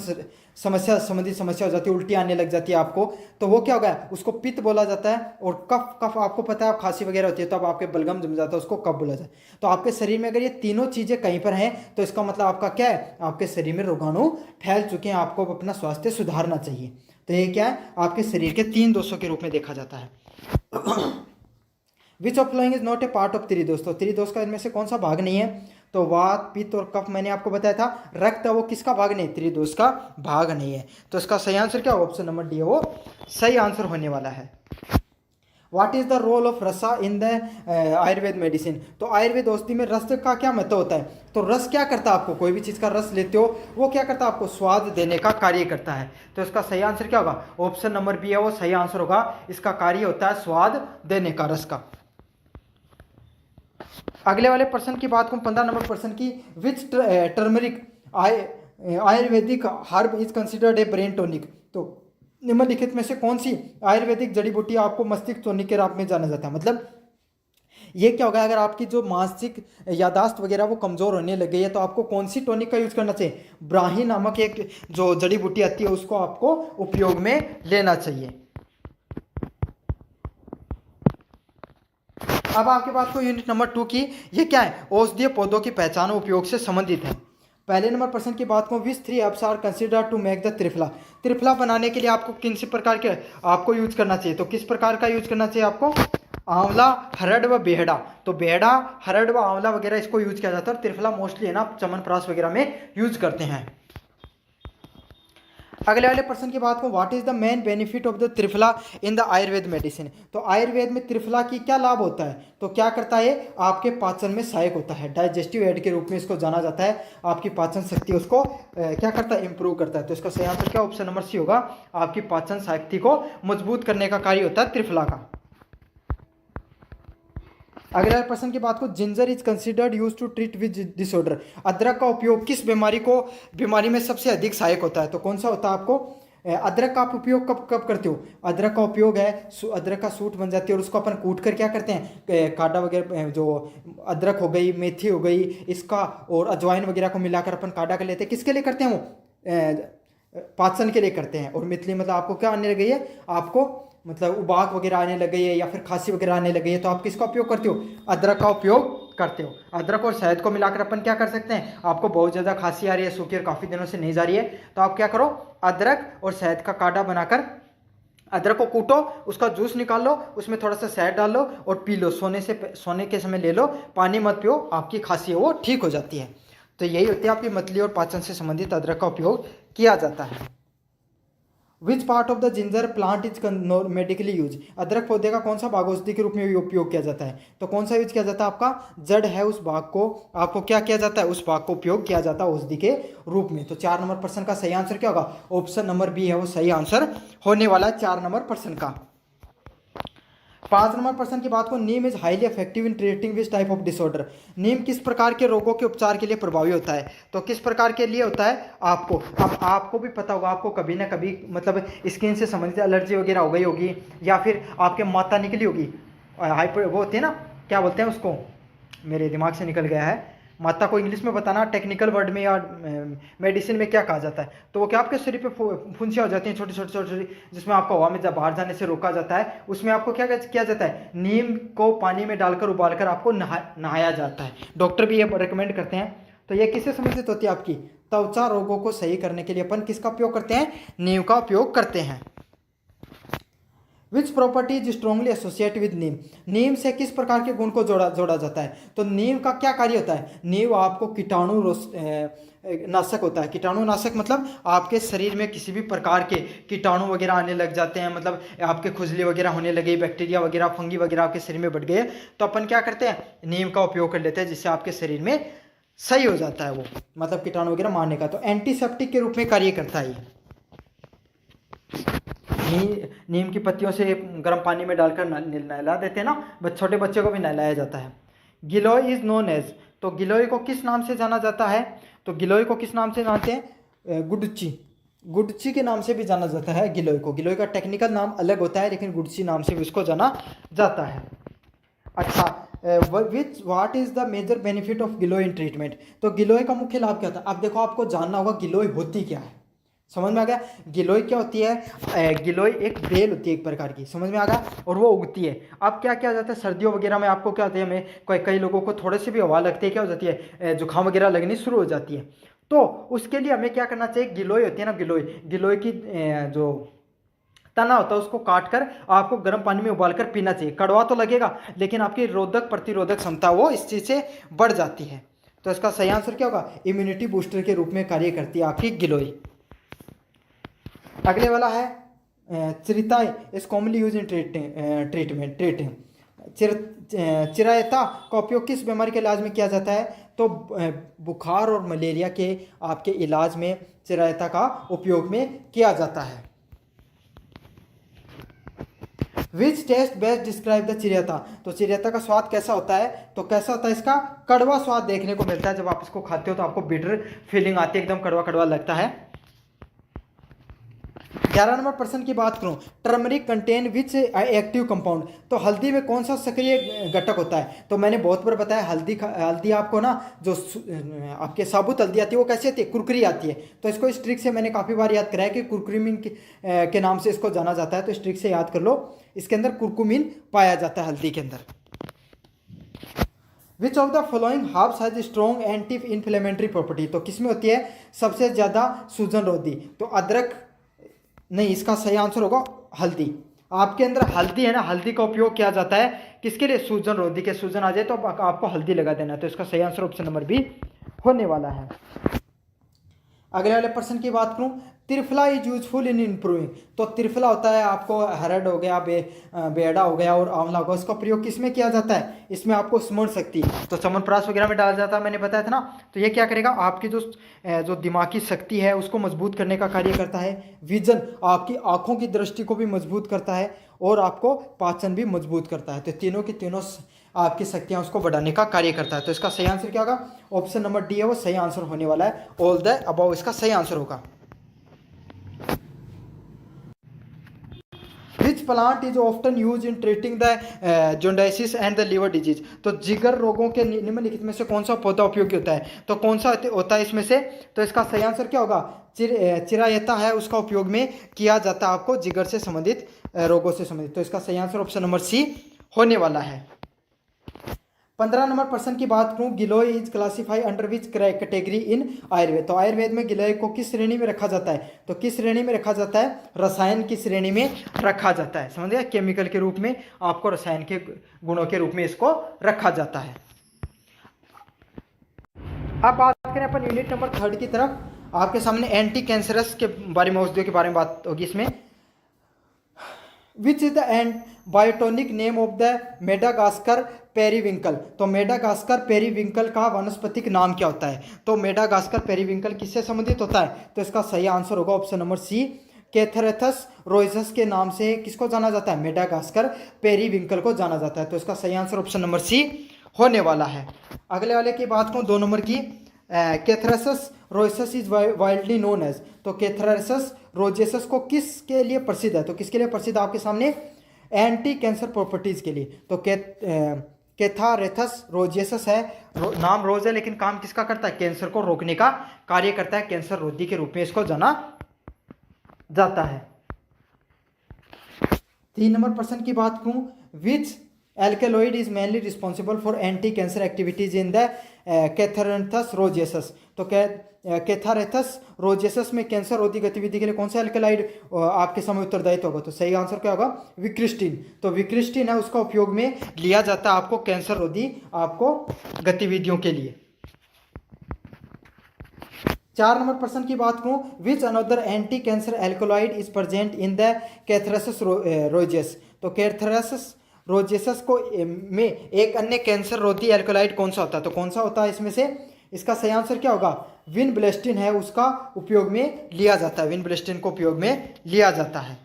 Speaker 2: समस्या संबंधी समस्या हो जाती है, उल्टी आने लग जाती है आपको, तो वो क्या होगा? उसको पित्त बोला जाता है। और कफ आपको पता है, खांसी वगैरह होती है तो अब आपके बलगम जम जाता है, उसको कफ बोला जाता है। तो आपके शरीर में अगर ये तीनों चीज़ें कहीं पर हैं तो इसका मतलब आपका क्या है? आपके शरीर में रोगाणु फैल चुके हैं, आपको अपना स्वास्थ्य सुधारना चाहिए। तो ये क्या है? आपके शरीर के 3 दोषों के रूप में देखा जाता है। Which of flowing is not a part of tridosh, तो त्रिदोष का इनमें से कौन सा भाग नहीं है? तो वात, पित्त और कफ मैंने आपको बताया था। रक्त वो किसका भाग नहीं? त्रिदोष का भाग नहीं है। तो इसका सही आंसर क्या? ऑप्शन नंबर डी है वो सही आंसर होने वाला है। What is the role of rasa in the Ayurveda medicine, तो आयुर्वेद औषधि में रस का क्या महत्व होता है? तो रस क्या करता है? आपको कोई भी चीज़ का रस लेते हो वो क्या करता है? आपको स्वाद देने का कार्य करता है। तो इसका सही आंसर क्या होगा? ऑप्शन नंबर बी है वो सही आंसर होगा। इसका कार्य होता है स्वाद देने का, रस का। अगले वाले प्रश्न की बात करूं, 15 नंबर प्रश्न की, which turmeric Ayurvedic herb is considered a brain tonic, तो निम्नलिखित में से कौन सी आयुर्वेदिक जड़ी बूटी आपको मस्तिष्क टॉनिक के रूप में जाना जाता है? मतलब ये क्या होगा, अगर आपकी जो मानसिक यादाश्त वगैरह वो कमज़ोर होने लग गई है तो आपको कौन सी टॉनिक का यूज़ करना चाहिए? ब्राही नामक एक जो जड़ी बूटी आती है उसको आपको उपयोग में लेना चाहिए। अब आपके पास को यूनिट नंबर 2 की, ये क्या है, औषधीय पौधों की पहचान और उपयोग से संबंधित है। पहले नंबर प्रश्न की बात करूं, which 3 herbs are consider to make the triphala. Triphala बनाने के लिए आपको किन से प्रकार के आपको यूज करना चाहिए? तो किस प्रकार का यूज करना चाहिए आपको? आंवला, हरड़ व बेहड़ा। तो बेहड़ा, हरड़ व आंवला वगैरह इसको यूज किया जाता है और त्रिफला मोस्टली है ना च्यवनप्राश वगैरह में यूज करते हैं। अगले वाले प्रश्न की बात को, what is the main benefit of the triphala in the Ayurveda medicine. तो आयुर्वेद में त्रिफला की क्या लाभ होता है? तो क्या करता है, आपके पाचन में सहायक होता है, डाइजेस्टिव एड के रूप में इसको जाना जाता है। आपकी पाचन शक्ति उसको क्या करता है, इंप्रूव करता है। तो इसका सही आंसर क्या, ऑप्शन नंबर सी होगा। आपकी पाचन शक्ति को मजबूत करने का कार्य होता है त्रिफला का। अगला प्रश्न की बात को, ginger is considered use to treat which disorder. अदरक का उपयोग किस बीमारी में सबसे अधिक सहायक होता है? तो कौन सा होता है आपको? अदरक का आप उपयोग कब कब करते हो? अदरक का उपयोग है, अदरक का सूट बन जाती है और उसको अपन कूट कर क्या करते हैं, काढ़ा वगैरह, जो अदरक हो गई, मेथी हो गई, इसका और अजवाइन वगैरह को मिलाकर अपन काढ़ा कर लेते हैं। किसके लिए करते हैं वो? पाचन के लिए करते हैं। और मितली मतलब आपको क्या आने लग गई है, आपको मतलब उबाक वगैरह आने लग गई है या फिर खांसी वगैरह आने लग गई है, तो आप किसका उपयोग करते हो? अदरक का उपयोग करते हो। अदरक और शहद को मिलाकर अपन क्या कर सकते हैं, आपको बहुत ज़्यादा खांसी आ रही है, सूखी और काफ़ी दिनों से नहीं जा रही है, तो आप क्या करो, अदरक और शहद का काढ़ा बनाकर अदरक को कूटो, उसका जूस निकाल लो, उसमें थोड़ा सा शहद डाल लो और पी लो। सोने के समय ले लो, पानी मत पियो, आपकी खांसी है वो ठीक हो जाती है। तो यही होती है आपकी मतली और पाचन से संबंधित अदरक का उपयोग किया जाता है। Which part of the ginger plant is medically use. अदरक पौधे का कौन सा भाग औषधि के रूप में उपयोग किया जाता है? तो कौन सा यूज किया जाता है? आपका जड़ है, उस भाग को आपको क्या किया जाता है, उस भाग को उपयोग किया जाता है औषधि के रूप में। तो 4 नंबर प्रश्न का सही आंसर क्या होगा? ऑप्शन नंबर बी है वो सही आंसर होने वाला है 4 नंबर प्रश्न का। 5 नंबर प्रश्न की बात को, neem is highly effective in treating which type of disorder. नीम किस प्रकार के रोगों के उपचार के लिए प्रभावी होता है? तो किस प्रकार के लिए होता है आपको, अब आपको भी पता होगा, आपको कभी ना कभी मतलब स्किन से संबंधित एलर्जी वगैरह हो गई होगी या फिर आपके माता निकली होगी, हाइपर वो होती है ना, क्या बोलते हैं उसको, मेरे दिमाग से निकल गया है, माता को इंग्लिश में बताना, टेक्निकल वर्ड में या मेडिसिन में क्या कहा जाता है। तो वो क्या आपके शरीर पे फुंसियाँ हो जाती हैं छोटी छोटी छोटी छोटी, जिसमें आपको हवा में जब बाहर जाने से रोका जाता है, उसमें आपको क्या किया जाता है, नीम को पानी में डालकर उबालकर आपको नहाया जाता है। डॉक्टर भी ये रिकमेंड करते हैं। तो ये किससे संबंधित होती है? आपकी त्वचा रोगों को सही करने के लिए अपन किसका उपयोग करते हैं? नीम का उपयोग करते हैं। Which property is strongly associate with neem. नीम से किस प्रकार के गुण को जोड़ा जाता है? तो नीम का क्या कार्य होता है? नीम आपको कीटाणु नाशक होता है। कीटाणु नाशक मतलब आपके शरीर में किसी भी प्रकार के कीटाणु वगैरह आने लग जाते हैं, मतलब आपके खुजली वगैरह होने लगे, बैक्टीरिया वगैरह फंगी वगैरह आपके शरीर में बढ़ गए, तो अपन क्या करते हैं, नीम का उपयोग कर लेते हैं, जिससे आपके शरीर में सही हो जाता है वो, मतलब कीटाणु वगैरह मारने का। तो एंटीसेप्टिक के रूप में कार्य करता है ये। नीम की पत्तियों से गर्म पानी में डालकर नहला देते हैं ना, छोटे बच्चे को भी नहलाया जाता है। गिलोय इज नोन एज। तो गिलोय को किस नाम से जाना जाता है? तो गिलोय को किस नाम से जानते हैं? गुडची। गुडची के नाम से भी जाना जाता है गिलोय को। गिलोय का टेक्निकल नाम अलग होता है, लेकिन गुडची नाम से भी उसको जाना जाता है। अच्छा, what is the major benefit of giloy in treatment. तो गिलोय का मुख्य लाभ क्या होता है? अब देखो, आपको जानना होगा गिलोय होती क्या है। समझ में आ गया? गिलोय क्या होती है? गिलोय एक बेल होती है एक प्रकार की, समझ में आ गया, और वो उगती है। अब क्या क्या जाता है, सर्दियों वगैरह में आपको क्या होता है, हमें कई लोगों को थोड़े से भी हवा लगती है, क्या हो जाती है, जुकाम वगैरह लगनी शुरू हो जाती है। तो उसके लिए हमें क्या करना चाहिए, गिलोय होती है ना, गिलोय की जो तना होता है उसको काट कर आपको गर्म पानी में उबाल कर पीना चाहिए। कड़वा तो लगेगा, लेकिन आपकी प्रतिरोधक क्षमता वो इस चीज़ से बढ़ जाती है। तो इसका सही आंसर क्या होगा? इम्यूनिटी बूस्टर के रूप में कार्य करती है आपकी गिलोय। अगले वाला है chirata is commonly use in treating. चिरायता का उपयोग किस बीमारी के इलाज में किया जाता है? तो बुखार और मलेरिया के आपके इलाज में चिरायता का उपयोग में किया जाता है। Which taste best describe the chirata. तो चिरियता का स्वाद कैसा होता है? तो कैसा होता है, इसका कड़वा स्वाद देखने को मिलता है। जब आप इसको खाते हो तो आपको बिटर फीलिंग आती है, एकदम कड़वा कड़वा लगता है। 11 नंबर प्रश्न की बात करूं, turmeric contain which active compound, तो हल्दी में कौन सा सक्रिय घटक होता है? तो मैंने बहुत बार बताया, हल्दी आपको ना जो आपके साबुत हल्दी आती है वो कैसी आती है? कुरकुरी आती है। तो इसको इस ट्रिक से मैंने काफ़ी बार याद कराया कि कुरकुमिन के नाम से इसको जाना जाता है, तो इस ट्रिक से याद कर लो। इसके अंदर कुरकुमिन पाया जाता है हल्दी के अंदर। Which of the following herbs has strong anti inflammatory property, तो किसमें होती है सबसे ज़्यादा सूजन रोधी? तो अदरक नहीं, इसका सही आंसर होगा हल्दी। आपके अंदर हल्दी है ना, हल्दी का उपयोग किया जाता है किसके लिए? सूजन रोधी के। सूजन आ जाए तो आपको हल्दी लगा देना, तो इसका सही आंसर ऑप्शन नंबर बी होने वाला है। अगले वाले प्रश्न की बात करूं, triphala is useful in improving, तो त्रिफला होता है आपको हरड़ हो गया, बेड़ा हो गया और आंवला हो गया, उसका प्रयोग किसमें किया जाता है? इसमें आपको स्मरण शक्ति, तो च्यवनप्राश वगैरह में डाला जाता है, मैंने बताया था ना। तो ये क्या करेगा? आपकी जो दिमागी शक्ति है उसको मजबूत करने का कार्य करता है। विजन, आपकी आंखों की दृष्टि को भी मजबूत करता है और आपको पाचन भी मजबूत करता है। तो तीनों की तीनों आपकी शक्तियां उसको बढ़ाने का कार्य करता है। तो इसका सही आंसर क्या होगा? ऑप्शन नंबर डी है वो सही आंसर होने वाला है। ऑल द अबव इसका सही आंसर होगा। Which plant is often use in treating the jaundice and the liver disease, तो जिगर रोगों के निम्नलिखित में से कौन सा पौधा उपयोगी होता है? तो कौन सा होता है इसमें से? तो इसका सही आंसर क्या होगा? चिरायता है, उसका उपयोग में किया जाता है आपको जिगर से संबंधित रोगों से संबंधित। तो इसका सही आंसर ऑप्शन नंबर सी होने वाला है। 15 नंबर प्रश्न की बात करूं, giloy is classify under which category in Ayurveda, तो आयुर्वेद में गिलोय को किस श्रेणी में रखा जाता है? तो किस श्रेणी में रखा जाता है? रसायन की श्रेणी में रखा जाता है। समझ गया? केमिकल के रूप में आपको रसायन के गुणों के रूप में इसको रखा जाता है। अब बात करें अपन यूनिट नंबर 3 की तरफ, आपके सामने एंटी कैंसरस के बारे में, औषधियों के बारे में बात होगी इसमें। Which is the and botanic name of the Madagascar periwinkle, तो मेडागास्कर पेरीविंकल का वनस्पतिक नाम क्या होता है? तो मेडागास्कर पेरीविंकल किससे संबंधित होता है? तो इसका सही आंसर होगा ऑप्शन नंबर सी, कैथरेथस रोइजस के नाम से किसको जाना जाता है? मेडागास्कर पेरीविंकल को जाना जाता है। तो इसका सही आंसर ऑप्शन नंबर सी होने वाला है। अगले वाले की बात करूँ 2 नंबर की, कैथरेसस रोइसस इज वाइल्डली नोन एज, तो कैथरेसस रोजेसस को किसके लिए प्रसिद्ध है? तो किसके लिए प्रसिद्ध है? आपके सामने एंटी कैंसर प्रॉपर्टीज के लिए। तो कैथारेथस रोजेसस है, नाम रोज है लेकिन काम किसका करता है? कैंसर को रोकने का कार्य करता है, कैंसर रोधी के रूप में इसको जाना जाता है। 3 नंबर प्रश्न की बात करूं, which alkaloid is mainly responsible for anti cancer activities in the Catharanthus roseus, तो कैथारेथस रोजेसस में कैंसर रोधी गतिविधि के लिए कौन सा एल्केलाइड आपके समय उत्तरदायित्व होगा? तो सही आंसर क्या होगा? विक्रिस्टिन, तो विक्रिस्टिन है उसका उपयोग में लिया जाता है आपको कैंसर रोधी आपको गतिविधियों के लिए। 4 नंबर प्रश्न की बात करूं, which another anti cancer alkaloid is present in the Catharanthus roseus, तो कैथरेसस रोजेसस को में एक अन्य कैंसर रोधी एल्कोलाइड कौन सा होता है? तो कौन सा होता है इसमें से? इसका सही आंसर क्या होगा? विनब्लेस्टिन है, उसका उपयोग में लिया जाता है, विनब्लेस्टिन को उपयोग में लिया जाता है।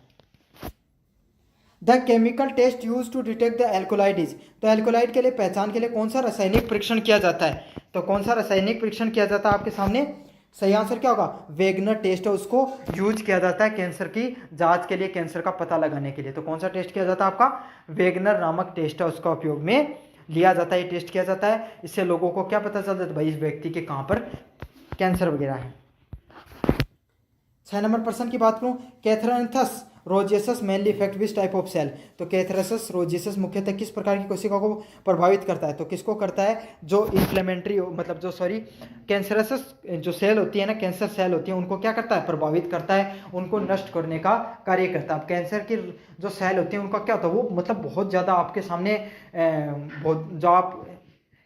Speaker 2: The chemical test use to detect the alkaloid is, तो एल्कोलाइड के लिए पहचान के लिए कौन सा रासायनिक परीक्षण किया जाता है? तो कौन सा रासायनिक परीक्षण किया जाता है आपके सामने? सही आंसर क्या होगा? वेगनर टेस्ट है, उसको यूज किया जाता है कैंसर की जांच के लिए, कैंसर का पता लगाने के लिए। तो कौन सा टेस्ट किया जाता है आपका? वेगनर नामक टेस्ट है, उसका उपयोग में लिया जाता है, ये टेस्ट किया जाता है। इससे लोगों को क्या पता चलता है भाई इस व्यक्ति के कहाँ पर कैंसर वगैरह है। 6 नंबर प्रश्न की बात करूं, Catharanthus roseus mainly effect which type of cell, तो कैथरेसस रोजेसस मुख्यतः किस प्रकार की कोशिका को प्रभावित करता है? तो किसको करता है? जो इन्फ्लेमेटरी मतलब कैंसरस जो सेल होती है ना, कैंसर सेल होती है, उनको क्या करता है? प्रभावित करता है, उनको नष्ट करने का कार्य करता है। अब कैंसर की जो सेल होती है उनका क्या होता है? वो मतलब बहुत ज़्यादा आपके सामने जो आप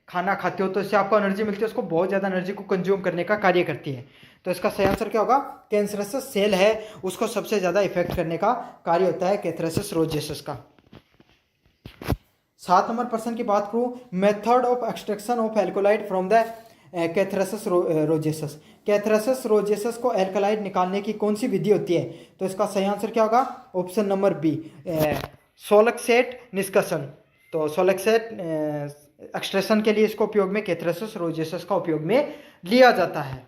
Speaker 2: खाना खाते हो तो इससे आपको एनर्जी मिलती है, उसको बहुत ज़्यादा एनर्जी को कंज्यूम करने का कार्य करती है। तो इसका सही आंसर क्या होगा? कैंसरस सेल है उसको सबसे ज़्यादा इफेक्ट करने का कार्य होता है कैथरेसस रोजेसस का। 7 नंबर प्रश्न की बात करूं, method of extraction of alkaloid from the Catharanthus roseus, Catharanthus roseus को एल्कोलाइड निकालने की कौन सी विधि होती है? तो इसका सही आंसर क्या होगा? ऑप्शन नंबर बी, सोलक्सेट निष्कर्षण। तो सोलक्सेट एक्सट्रैक्शन के लिए इसको उपयोग में कैथरेसस रोजेसस का उपयोग में लिया जाता है।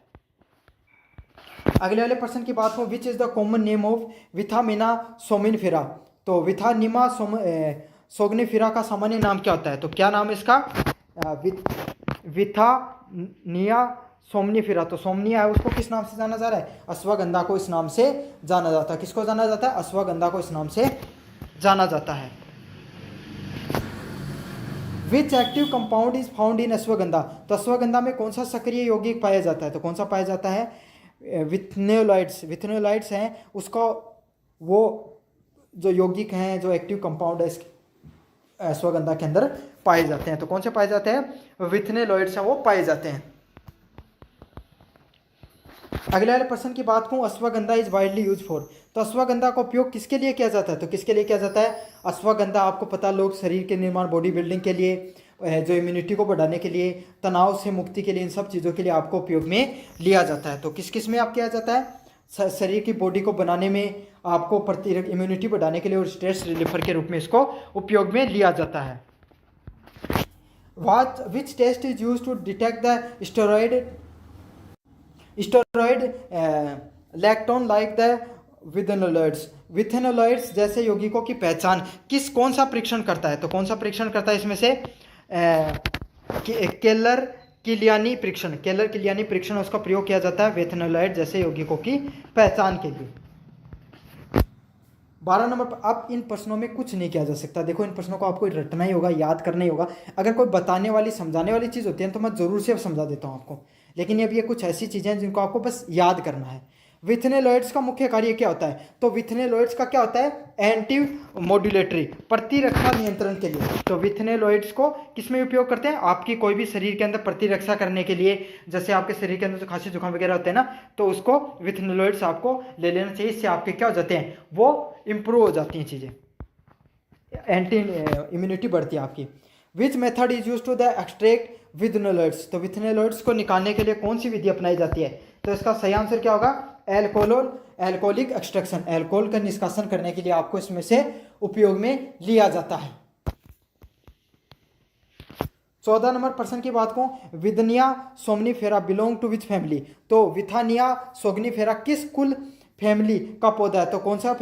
Speaker 2: अगले वाले प्रश्न की बात हो, which is the common name of Withania somnifera. तो विथानिमा सोगनिफेरा का सामान्य नाम क्या होता है? तो क्या नाम है इसका? Withania somnifera. तो सोमनिया है उसको किस नाम से जाना जा रहा है? अश्वगंधा को इस नाम से जाना जाता है। किसको जाना जाता है? अश्वगंधा को इस नाम से जाना जाता है। Which active compound is found in ashwagandha. तो अश्वगंधा में कौन सा सक्रिय यौगिक पाया जाता है? तो कौन सा पाया जाता है? विथेनोलाइड्स हैं उसका, वो जो यौगिक हैं, जो एक्टिव कंपाउंड है इस अश्वगंधा के अंदर पाए जाते हैं। तो कौन से पाए जाते हैं? विथेनोलाइड्स हैं वो पाए जाते हैं। अगले वाले प्रश्न की बात करूं, ashwagandha is widely use for. तो अश्वगंधा का उपयोग किसके लिए किया जाता है? तो किसके लिए किया जाता है? अश्वगंधा आपको पता, लोग शरीर के निर्माण, बॉडी बिल्डिंग के लिए, जो इम्यूनिटी को बढ़ाने के लिए, तनाव से मुक्ति के लिए, इन सब चीज़ों के लिए आपको उपयोग में लिया जाता है। तो किस किस में आप किया जाता है? शरीर की बॉडी को बनाने में, आपको इम्यूनिटी बढ़ाने के लिए और स्ट्रेस रिलीफर के रूप में इसको उपयोग में लिया जाता है। Which test is use to detect the steroid lactone like the withanolides जैसे यौगिकों की पहचान कौन सा परीक्षण करता है? तो कौन सा परीक्षण करता है इसमें से? केलर किलियानी परीक्षण उसका प्रयोग किया जाता है विथेनोलाइड जैसे यौगिकों की पहचान के लिए। 12 नंबर पर, अब इन प्रश्नों में कुछ नहीं किया जा सकता। देखो, इन प्रश्नों को आपको रटना ही होगा, याद करना ही होगा। अगर कोई बताने वाली, समझाने वाली चीज़ होती है तो मैं ज़रूर से समझा देता हूँ आपको, लेकिन अब ये कुछ ऐसी चीज़ें हैं जिनको आपको बस याद करना है। विथेनोलाइड्स का मुख्य कार्य क्या होता है? तो विथेनोलाइड्स का क्या होता है? एंटी मॉड्यूलेटरी, प्रतिरक्षा नियंत्रण के लिए। तो विथेनोलाइड्स को किस में उपयोग करते हैं? आपकी कोई भी शरीर के अंदर प्रतिरक्षा करने के लिए, जैसे आपके शरीर के अंदर जो खांसी जुकाम वगैरह होते हैं ना, तो उसको विथेनोलाइड्स आपको ले लेना चाहिए। इससे आपके क्या हो जाते हैं? वो इंप्रूव हो जाती हैं चीज़ें, एंटी इम्यूनिटी बढ़ती है आपकी। Which method is use to the extract withanolides. तो विथेनोलाइड्स को निकालने के लिए कौन सी विधि अपनाई जाती है? तो इसका सही आंसर क्या होगा? Alcoholic extraction. एल्कोहल का निष्कासन करने के लिए आपको इसमें से उपयोग में लिया जाता है। 14 नंबर प्रश्न की बात करूं, Withania somnifera belong to which family. तो विथानिया सोमनीफेरा किस कुल फैमिली का पौधा है? तो कौन सा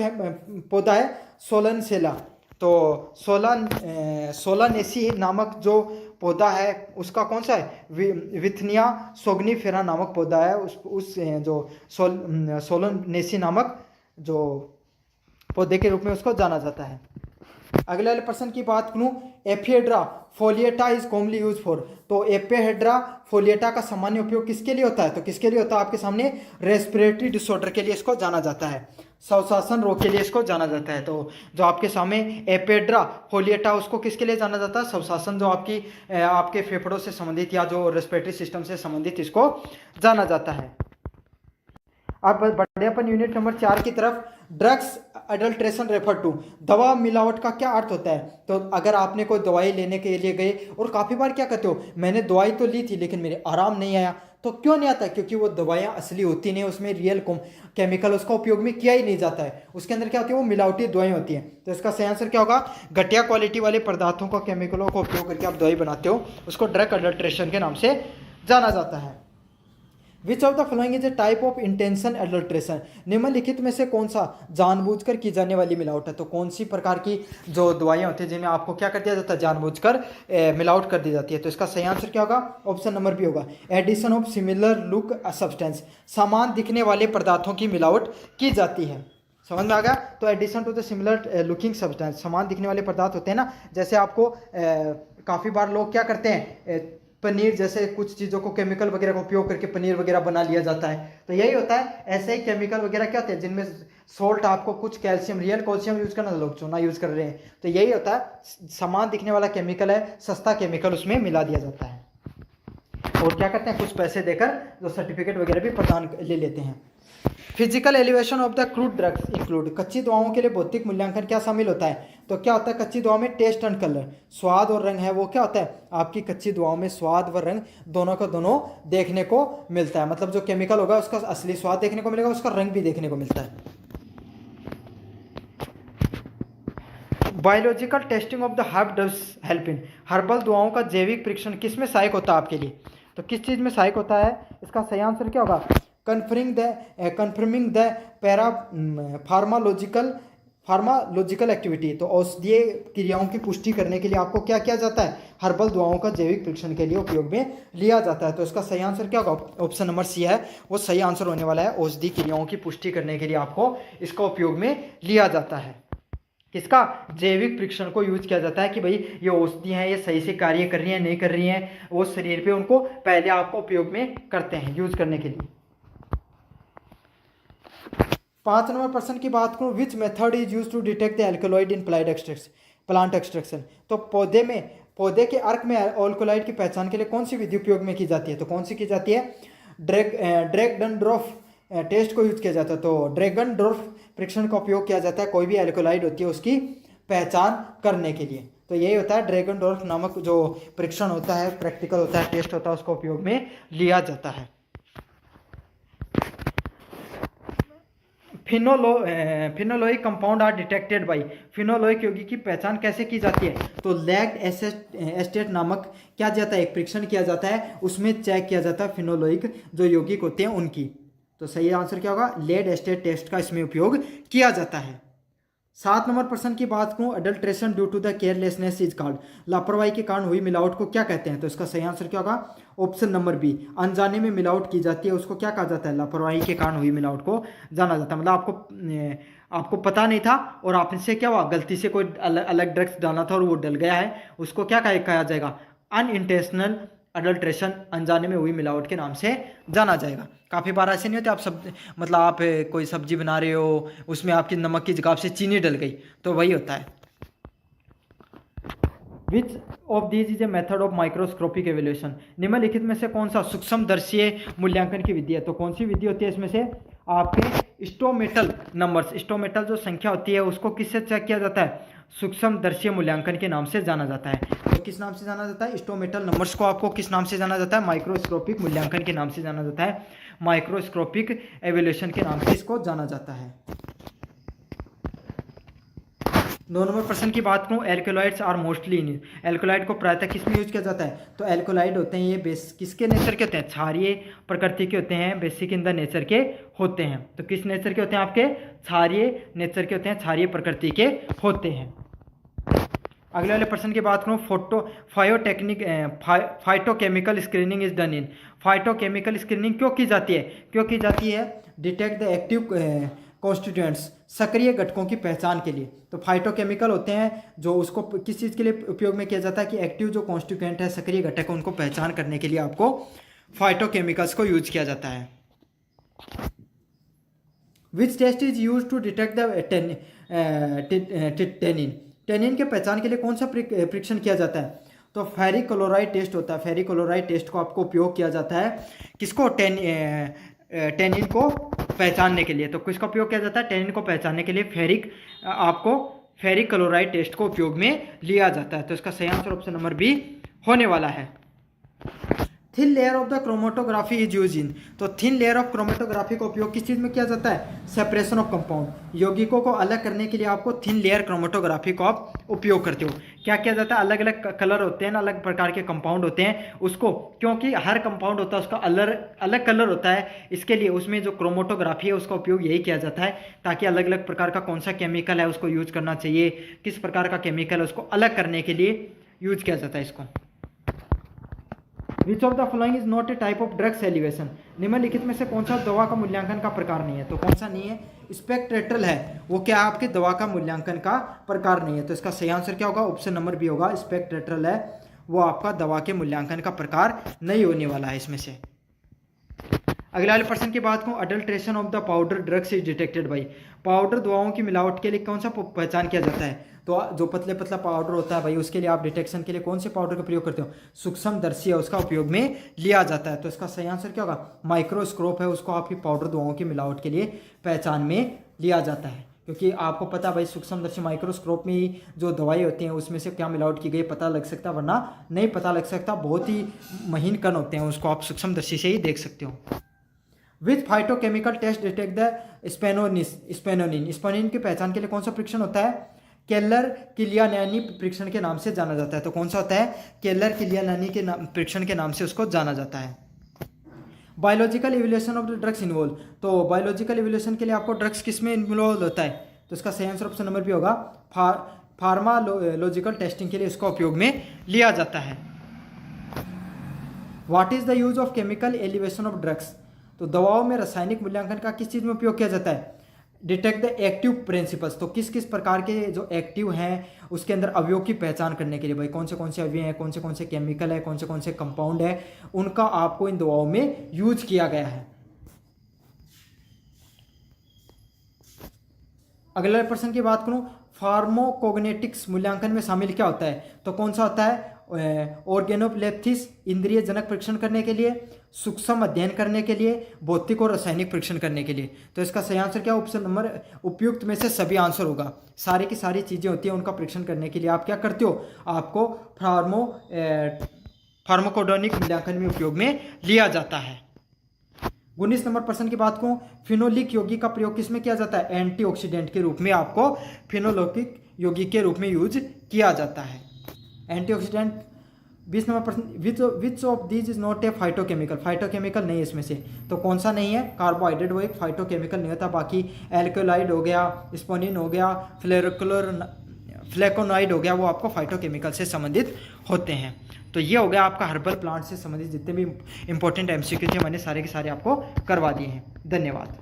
Speaker 2: पौधा है? सोलनसेला। तो सोलानेसी नामक जो पौधा है उसका कौन सा है? विथनिया सोगनीफेरा नामक पौधा है। उस जो सोलनेसी नामक जो पौधे के रूप में उसको जाना जाता है। अगले वाले प्रश्न की बात करूं, एपिहेड्रा फोलिएटा इज कॉमनली यूज फॉर। तो एपिहेड्रा फोलिएटा का सामान्य उपयोग किसके लिए होता है? तो किसके लिए होता है? आपके सामने रेस्पिरेटरी डिसऑर्डर के लिए इसको जाना जाता है, श्वसन रोग के लिए इसको जाना जाता है। तो जो आपके सामने एपिहेड्रा फोलिएटा, उसको किसके लिए जाना जाता है? श्वसन, जो आपके फेफड़ों से संबंधित या जो रेस्पिरेटरी सिस्टम से संबंधित, इसको जाना जाता है। अब बढ़े अपन यूनिट नंबर 4 की तरफ। ड्रग्स अडल्ट्रेशन रेफर टू, दवा मिलावट का क्या अर्थ होता है? तो अगर आपने कोई दवाई लेने के लिए गए और काफ़ी बार क्या कहते हो, मैंने दवाई तो ली थी लेकिन मेरे आराम नहीं आया। तो क्यों नहीं आता? क्योंकि वो दवाइयाँ असली होती नहीं, उसमें रियल केमिकल उसका उपयोग में किया ही नहीं जाता है। उसके अंदर क्या होती है? वो मिलावटी दवाएं होती हैं। तो इसका सही आंसर क्या होगा? घटिया क्वालिटी वाले पदार्थों का, केमिकलों का उपयोग करके आप दवाई बनाते हो, उसको ड्रग अडल्ट्रेशन के नाम से जाना जाता है। Which of the following is a type of intention adulteration. निम्नलिखित में से कौन सा जानबूझकर की जाने वाली मिलावट है? तो कौन सी प्रकार की जो दवाइयाँ होती है जिनमें आपको क्या कर दिया जाता है? जानबूझकर मिलावट कर दी जाती है। तो इसका सही आंसर क्या होगा? ऑप्शन नंबर बी होगा, addition of similar look substance. समान दिखने वाले पदार्थों की मिलावट की जाती है। समझ में आ गया? तो addition to the similar looking substance, समान दिखने वाले पदार्थ होते हैं ना, जैसे आपको काफ़ी बार लोग क्या करते हैं, पनीर जैसे कुछ चीज़ों को केमिकल वगैरह का उपयोग करके पनीर वगैरह बना लिया जाता है। तो यही होता है। ऐसे ही केमिकल वगैरह क्या होते हैं जिनमें सोल्ट, आपको कुछ कैल्शियम, रियल कैल्शियम यूज़ करना, लोग चूना यूज़ कर रहे हैं। तो यही होता है, समान दिखने वाला केमिकल है, सस्ता केमिकल उसमें मिला दिया जाता है। और क्या करते हैं? कुछ पैसे देकर जो सर्टिफिकेट वगैरह भी प्रदान ले लेते हैं। Physical elevation of the crude drugs include. कच्ची दवाओं के लिए भौतिक मूल्यांकन क्या शामिल होता है? तो क्या होता है? कच्ची दवाओं में टेस्ट एंड कलर, स्वाद और रंग है वो क्या होता है? आपकी कच्ची दवाओं में स्वाद व रंग दोनों का दोनों देखने को मिलता है। मतलब जो केमिकल होगा उसका असली स्वाद देखने को मिलेगा, उसका रंग भी देखने को मिलता है। Biological testing of the herb does help in. Herbal दवाओं का जैविक परीक्षण किस में सहायक होता है आपके लिए? तो किस चीज़ में सहायक होता है? इसका सही आंसर क्या होगा? Confirming the para pharmacological activity. तो औषधीय क्रियाओं की पुष्टि करने के लिए आपको क्या किया जाता है, हर्बल दवाओं का जैविक परीक्षण के लिए उपयोग में लिया जाता है। तो इसका सही आंसर क्या होगा, ऑप्शन नंबर सी है वो सही आंसर होने वाला है। औषधीय क्रियाओं की पुष्टि करने के लिए आपको इसका उपयोग में लिया जाता है। किसका, जैविक परीक्षण को यूज किया जाता है कि भाई ये औषधि हैं, ये सही से कार्य कर रही हैं नहीं कर रही हैं, वो शरीर पे उनको पहले आपको उपयोग में करते हैं यूज करने के लिए। 5 नंबर प्रश्न की बात करूं, which method is use to detect the alkaloid in plant extraction. तो पौधे के अर्क में अल्कोलॉइड की पहचान के लिए कौन सी विधि उपयोग में की जाती है, तो कौन सी की जाती है, ड्रैगनड्रॉफ टेस्ट को यूज किया जाता है। तो ड्रैगनड्रॉफ परीक्षण का उपयोग किया जाता है कोई भी एल्कोलाइड होती है उसकी पहचान करने के लिए। तो यही होता है ड्रैगनड्रॉफ नामक जो परीक्षण होता है, प्रैक्टिकल होता है, टेस्ट होता है, उसका उपयोग में लिया जाता है। फिनोलोइक कंपाउंड आर डिटेक्टेड बाई, फिनोलोइक यौगिक की पहचान कैसे की जाती है, तो लैक्ट एस्टेट नामक क्या जाता है, एक परीक्षण किया जाता है, उसमें चेक किया जाता है फिनोलोइक जो यौगिक होते हैं उनकी। तो सही आंसर क्या होगा, लेड एस्टेट टेस्ट का इसमें उपयोग किया जाता है। 7 नंबर प्रश्न की बात करूं, adulteration due to the carelessness is called, लापरवाही के कारण हुई मिलावट को क्या कहते हैं, तो इसका सही आंसर क्या होगा, ऑप्शन नंबर बी, अनजाने में मिलावट की जाती है उसको क्या कहा जाता है, लापरवाही के कारण हुई मिलावट को जाना जाता है। मतलब आपको पता नहीं था और आपने से क्या हुआ, गलती से कोई अलग ड्रग्स डालना था और वो डल गया है, उसको क्या कहा जाएगा, अनइंटेंशनल अडल्ट्रेशन, अनजाने में हुई मिलावट के नाम से जाना जाएगा। काफ़ी बार ऐसे नहीं होते, आप कोई सब्जी बना रहे हो, उसमें आपकी नमक की जगह से चीनी डल गई, तो वही होता है। Which of these is a method of microscopic evaluation, निम्नलिखित में से कौन सा सूक्ष्म दर्शीय मूल्यांकन की विधि है, तो कौन सी विधि होती है इसमें से, आपके स्टोमेटल नंबर्स, स्टोमेटल जो संख्या होती है उसको किससे चेक किया जाता है, सूक्ष्म दर्शीय मूल्यांकन के नाम से जाना जाता है। तो किस नाम से जाना जाता है, स्टोमेटल नंबर्स को आपको किस नाम से जाना जाता है, माइक्रोस्कोपिक मूल्यांकन के नाम से जाना जाता है, माइक्रोस्कोपिक एवेल्यूशन के नाम से इसको जाना जाता है। 2 नंबर प्रश्न की बात करूं, alkaloids are mostly in, alkaloid को प्रायतः किस में यूज किया जाता है, तो एल्कोलाइड होते हैं ये बेस किसके नेचर के होते हैं, क्षारीय प्रकृति के होते हैं, बेसिक इन द नेचर के होते हैं। तो किस नेचर के होते हैं, आपके क्षारीय नेचर के होते हैं, क्षारीय प्रकृति के होते हैं। अगले वाले प्रश्न की बात करूँ, phytochemical screening is done in, phytochemical screening क्यों की जाती है, डिटेक्ट द एक्टिव कॉन्स्टिट्यूएंट्स, सक्रिय घटकों की पहचान के लिए। तो फाइटोकेमिकल होते हैं जो उसको किस चीज़ के लिए उपयोग में किया जाता है, कि एक्टिव जो कॉन्स्टिट्यूएंट है, सक्रिय घटक है, उनको पहचान करने के लिए आपको फाइटोकेमिकल्स को यूज किया जाता है। Which test is use to detect the tannin, tannin के पहचान के लिए कौन सा परीक्षण किया जाता है, तो फेरिक क्लोराइड टेस्ट होता है, फेरिक क्लोराइड टेस्ट को आपको उपयोग किया जाता है, किसको, टेनिन को पहचानने के लिए। तो किसका उपयोग किया जाता है, टेनिन को पहचानने के लिए फेरिक क्लोराइड टेस्ट को उपयोग में लिया जाता है। तो इसका सही आंसर ऑप्शन नंबर बी होने वाला है। Thin layer of the chromatography is use in, तो थिन लेयर ऑफ क्रोमेटोग्राफी का उपयोग किस चीज़ में किया जाता है, सेपरेशन ऑफ कंपाउंड, यौगिकों को अलग करने के लिए आपको थिन लेयर क्रोमेटोग्राफी को आप उपयोग करते हो। क्या किया जाता है, अलग अलग कलर होते हैं ना, अलग प्रकार के कंपाउंड होते हैं, उसको क्योंकि हर कंपाउंड होता है उसका अलग कलर होता है, इसके लिए उसमें जो क्रोमेटोग्राफी है उसका उपयोग यही किया जाता है, ताकि अलग अलग प्रकार का कौन सा केमिकल है उसको यूज करना चाहिए, किस प्रकार का केमिकल है उसको अलग करने के लिए यूज किया जाता है इसको। Which of the following is not A type of drugs elevation, निम्नलिखित में से कौन सा दवा का मूल्यांकन का प्रकार नहीं है, तो कौन सा नहीं है, स्पेक्ट्रेटल है, वो क्या आपके दवा का मूल्यांकन का प्रकार नहीं है। तो इसका सही आंसर क्या होगा, ऑप्शन नंबर बी होगा, स्पेक्ट्रेटल है वो आपका दवा के मूल्यांकन का प्रकार नहीं होने वाला है इसमें से। अगले वाले प्रश्न की बात करूं, adulteration of the powder drugs is detected by, powder दवाओं की मिलावट के लिए कौन सा पहचान किया जाता है, तो जो पतला पाउडर होता है भाई उसके लिए आप डिटेक्शन के लिए कौन से पाउडर का प्रयोग करते हो, सूक्ष्म दर्शी है उसका उपयोग में लिया जाता है। तो इसका सही आंसर क्या होगा, माइक्रोस्कोप है उसको आपकी पाउडर दवाओं की मिलावट के लिए पहचान में लिया जाता है, क्योंकि आपको पता भाई सूक्ष्मदर्शी माइक्रोस्कोप में ही जो दवाई होती हैं उसमें से क्या मिलावट की गई पता लग सकता, वरना नहीं पता लग सकता, बहुत ही महीन कण होते हैं, उसको आप सूक्ष्मदर्शी से ही देख सकते हो। विच फाइटोकेमिकल टेस्ट डिटेक्ट द स्पेनोनिन, स्पेनोनिन की पहचान के लिए कौन सा परीक्षण होता है, केलर किलियानी परीक्षण के नाम से जाना जाता है। तो कौन सा होता है, केलर किलियानी के परीक्षण के नाम से उसको जाना जाता है। Biological evolution of the drugs involve, तो बायोलॉजिकल इवोल्यूशन के लिए आपको ड्रग्स किस में इन्वॉल्व होता है, तो इसका सही आंसर ऑप्शन नंबर भी होगा फार्मालॉजिकल टेस्टिंग के लिए इसका उपयोग में लिया जाता है। What is the use of chemical elevation of drugs, तो दवाओं में रासायनिक मूल्यांकन का किस चीज़ में उपयोग किया जाता है, डिटेक्ट द एक्टिव प्रिंसिपल्स, तो किस किस प्रकार के जो एक्टिव हैं उसके अंदर अवयव की पहचान करने के लिए, भाई कौन से अवयव हैं, कौन से केमिकल है, कौन से कंपाउंड है, उनका आपको इन दवाओं में यूज किया गया है। अगले प्रश्न की बात करूं, फार्माकोग्नेटिक्स मूल्यांकन में शामिल क्या होता है, तो कौन सा होता है, ऑर्गेनोप्लेप्थिस इंद्रिय जनक परीक्षण करने के लिए, सूक्ष्म अध्ययन करने के लिए, भौतिक और रासायनिक परीक्षण करने के लिए, तो इसका सही आंसर क्या, ऑप्शन नंबर उपयुक्त में से सभी आंसर होगा। सारी की सारी चीज़ें होती हैं उनका परीक्षण करने के लिए आप क्या करते हो, आपको फार्माकोडोनिक मूल्यांकन में उपयोग में लिया जाता है। 19 नंबर प्रश्न की बात को, फिनोलिक यौगिक का प्रयोग किसमें किया जाता है, एंटीऑक्सीडेंट के रूप में आपको फिनोलिक यौगिक के रूप में यूज किया जाता है एंटीऑक्सीडेंट। 20 नंबर प्रश्न, which of these is not A phytochemical, phytochemical नहीं है इसमें से, तो कौन सा नहीं है, कार्बोहाइड्रेट वो एक फाइटोकेमिकल नहीं होता, बाकी एल्कोलाइड हो गया, स्पोनिन हो गया, फ्लेकोनॉइड हो गया, वो आपको फाइटोकेमिकल से संबंधित होते हैं। तो ये हो गया आपका हर्बल प्लांट से संबंधित जितने भी इंपॉर्टेंट एमसीक्यू थे मैंने सारे के सारे आपको करवा दिए हैं। धन्यवाद।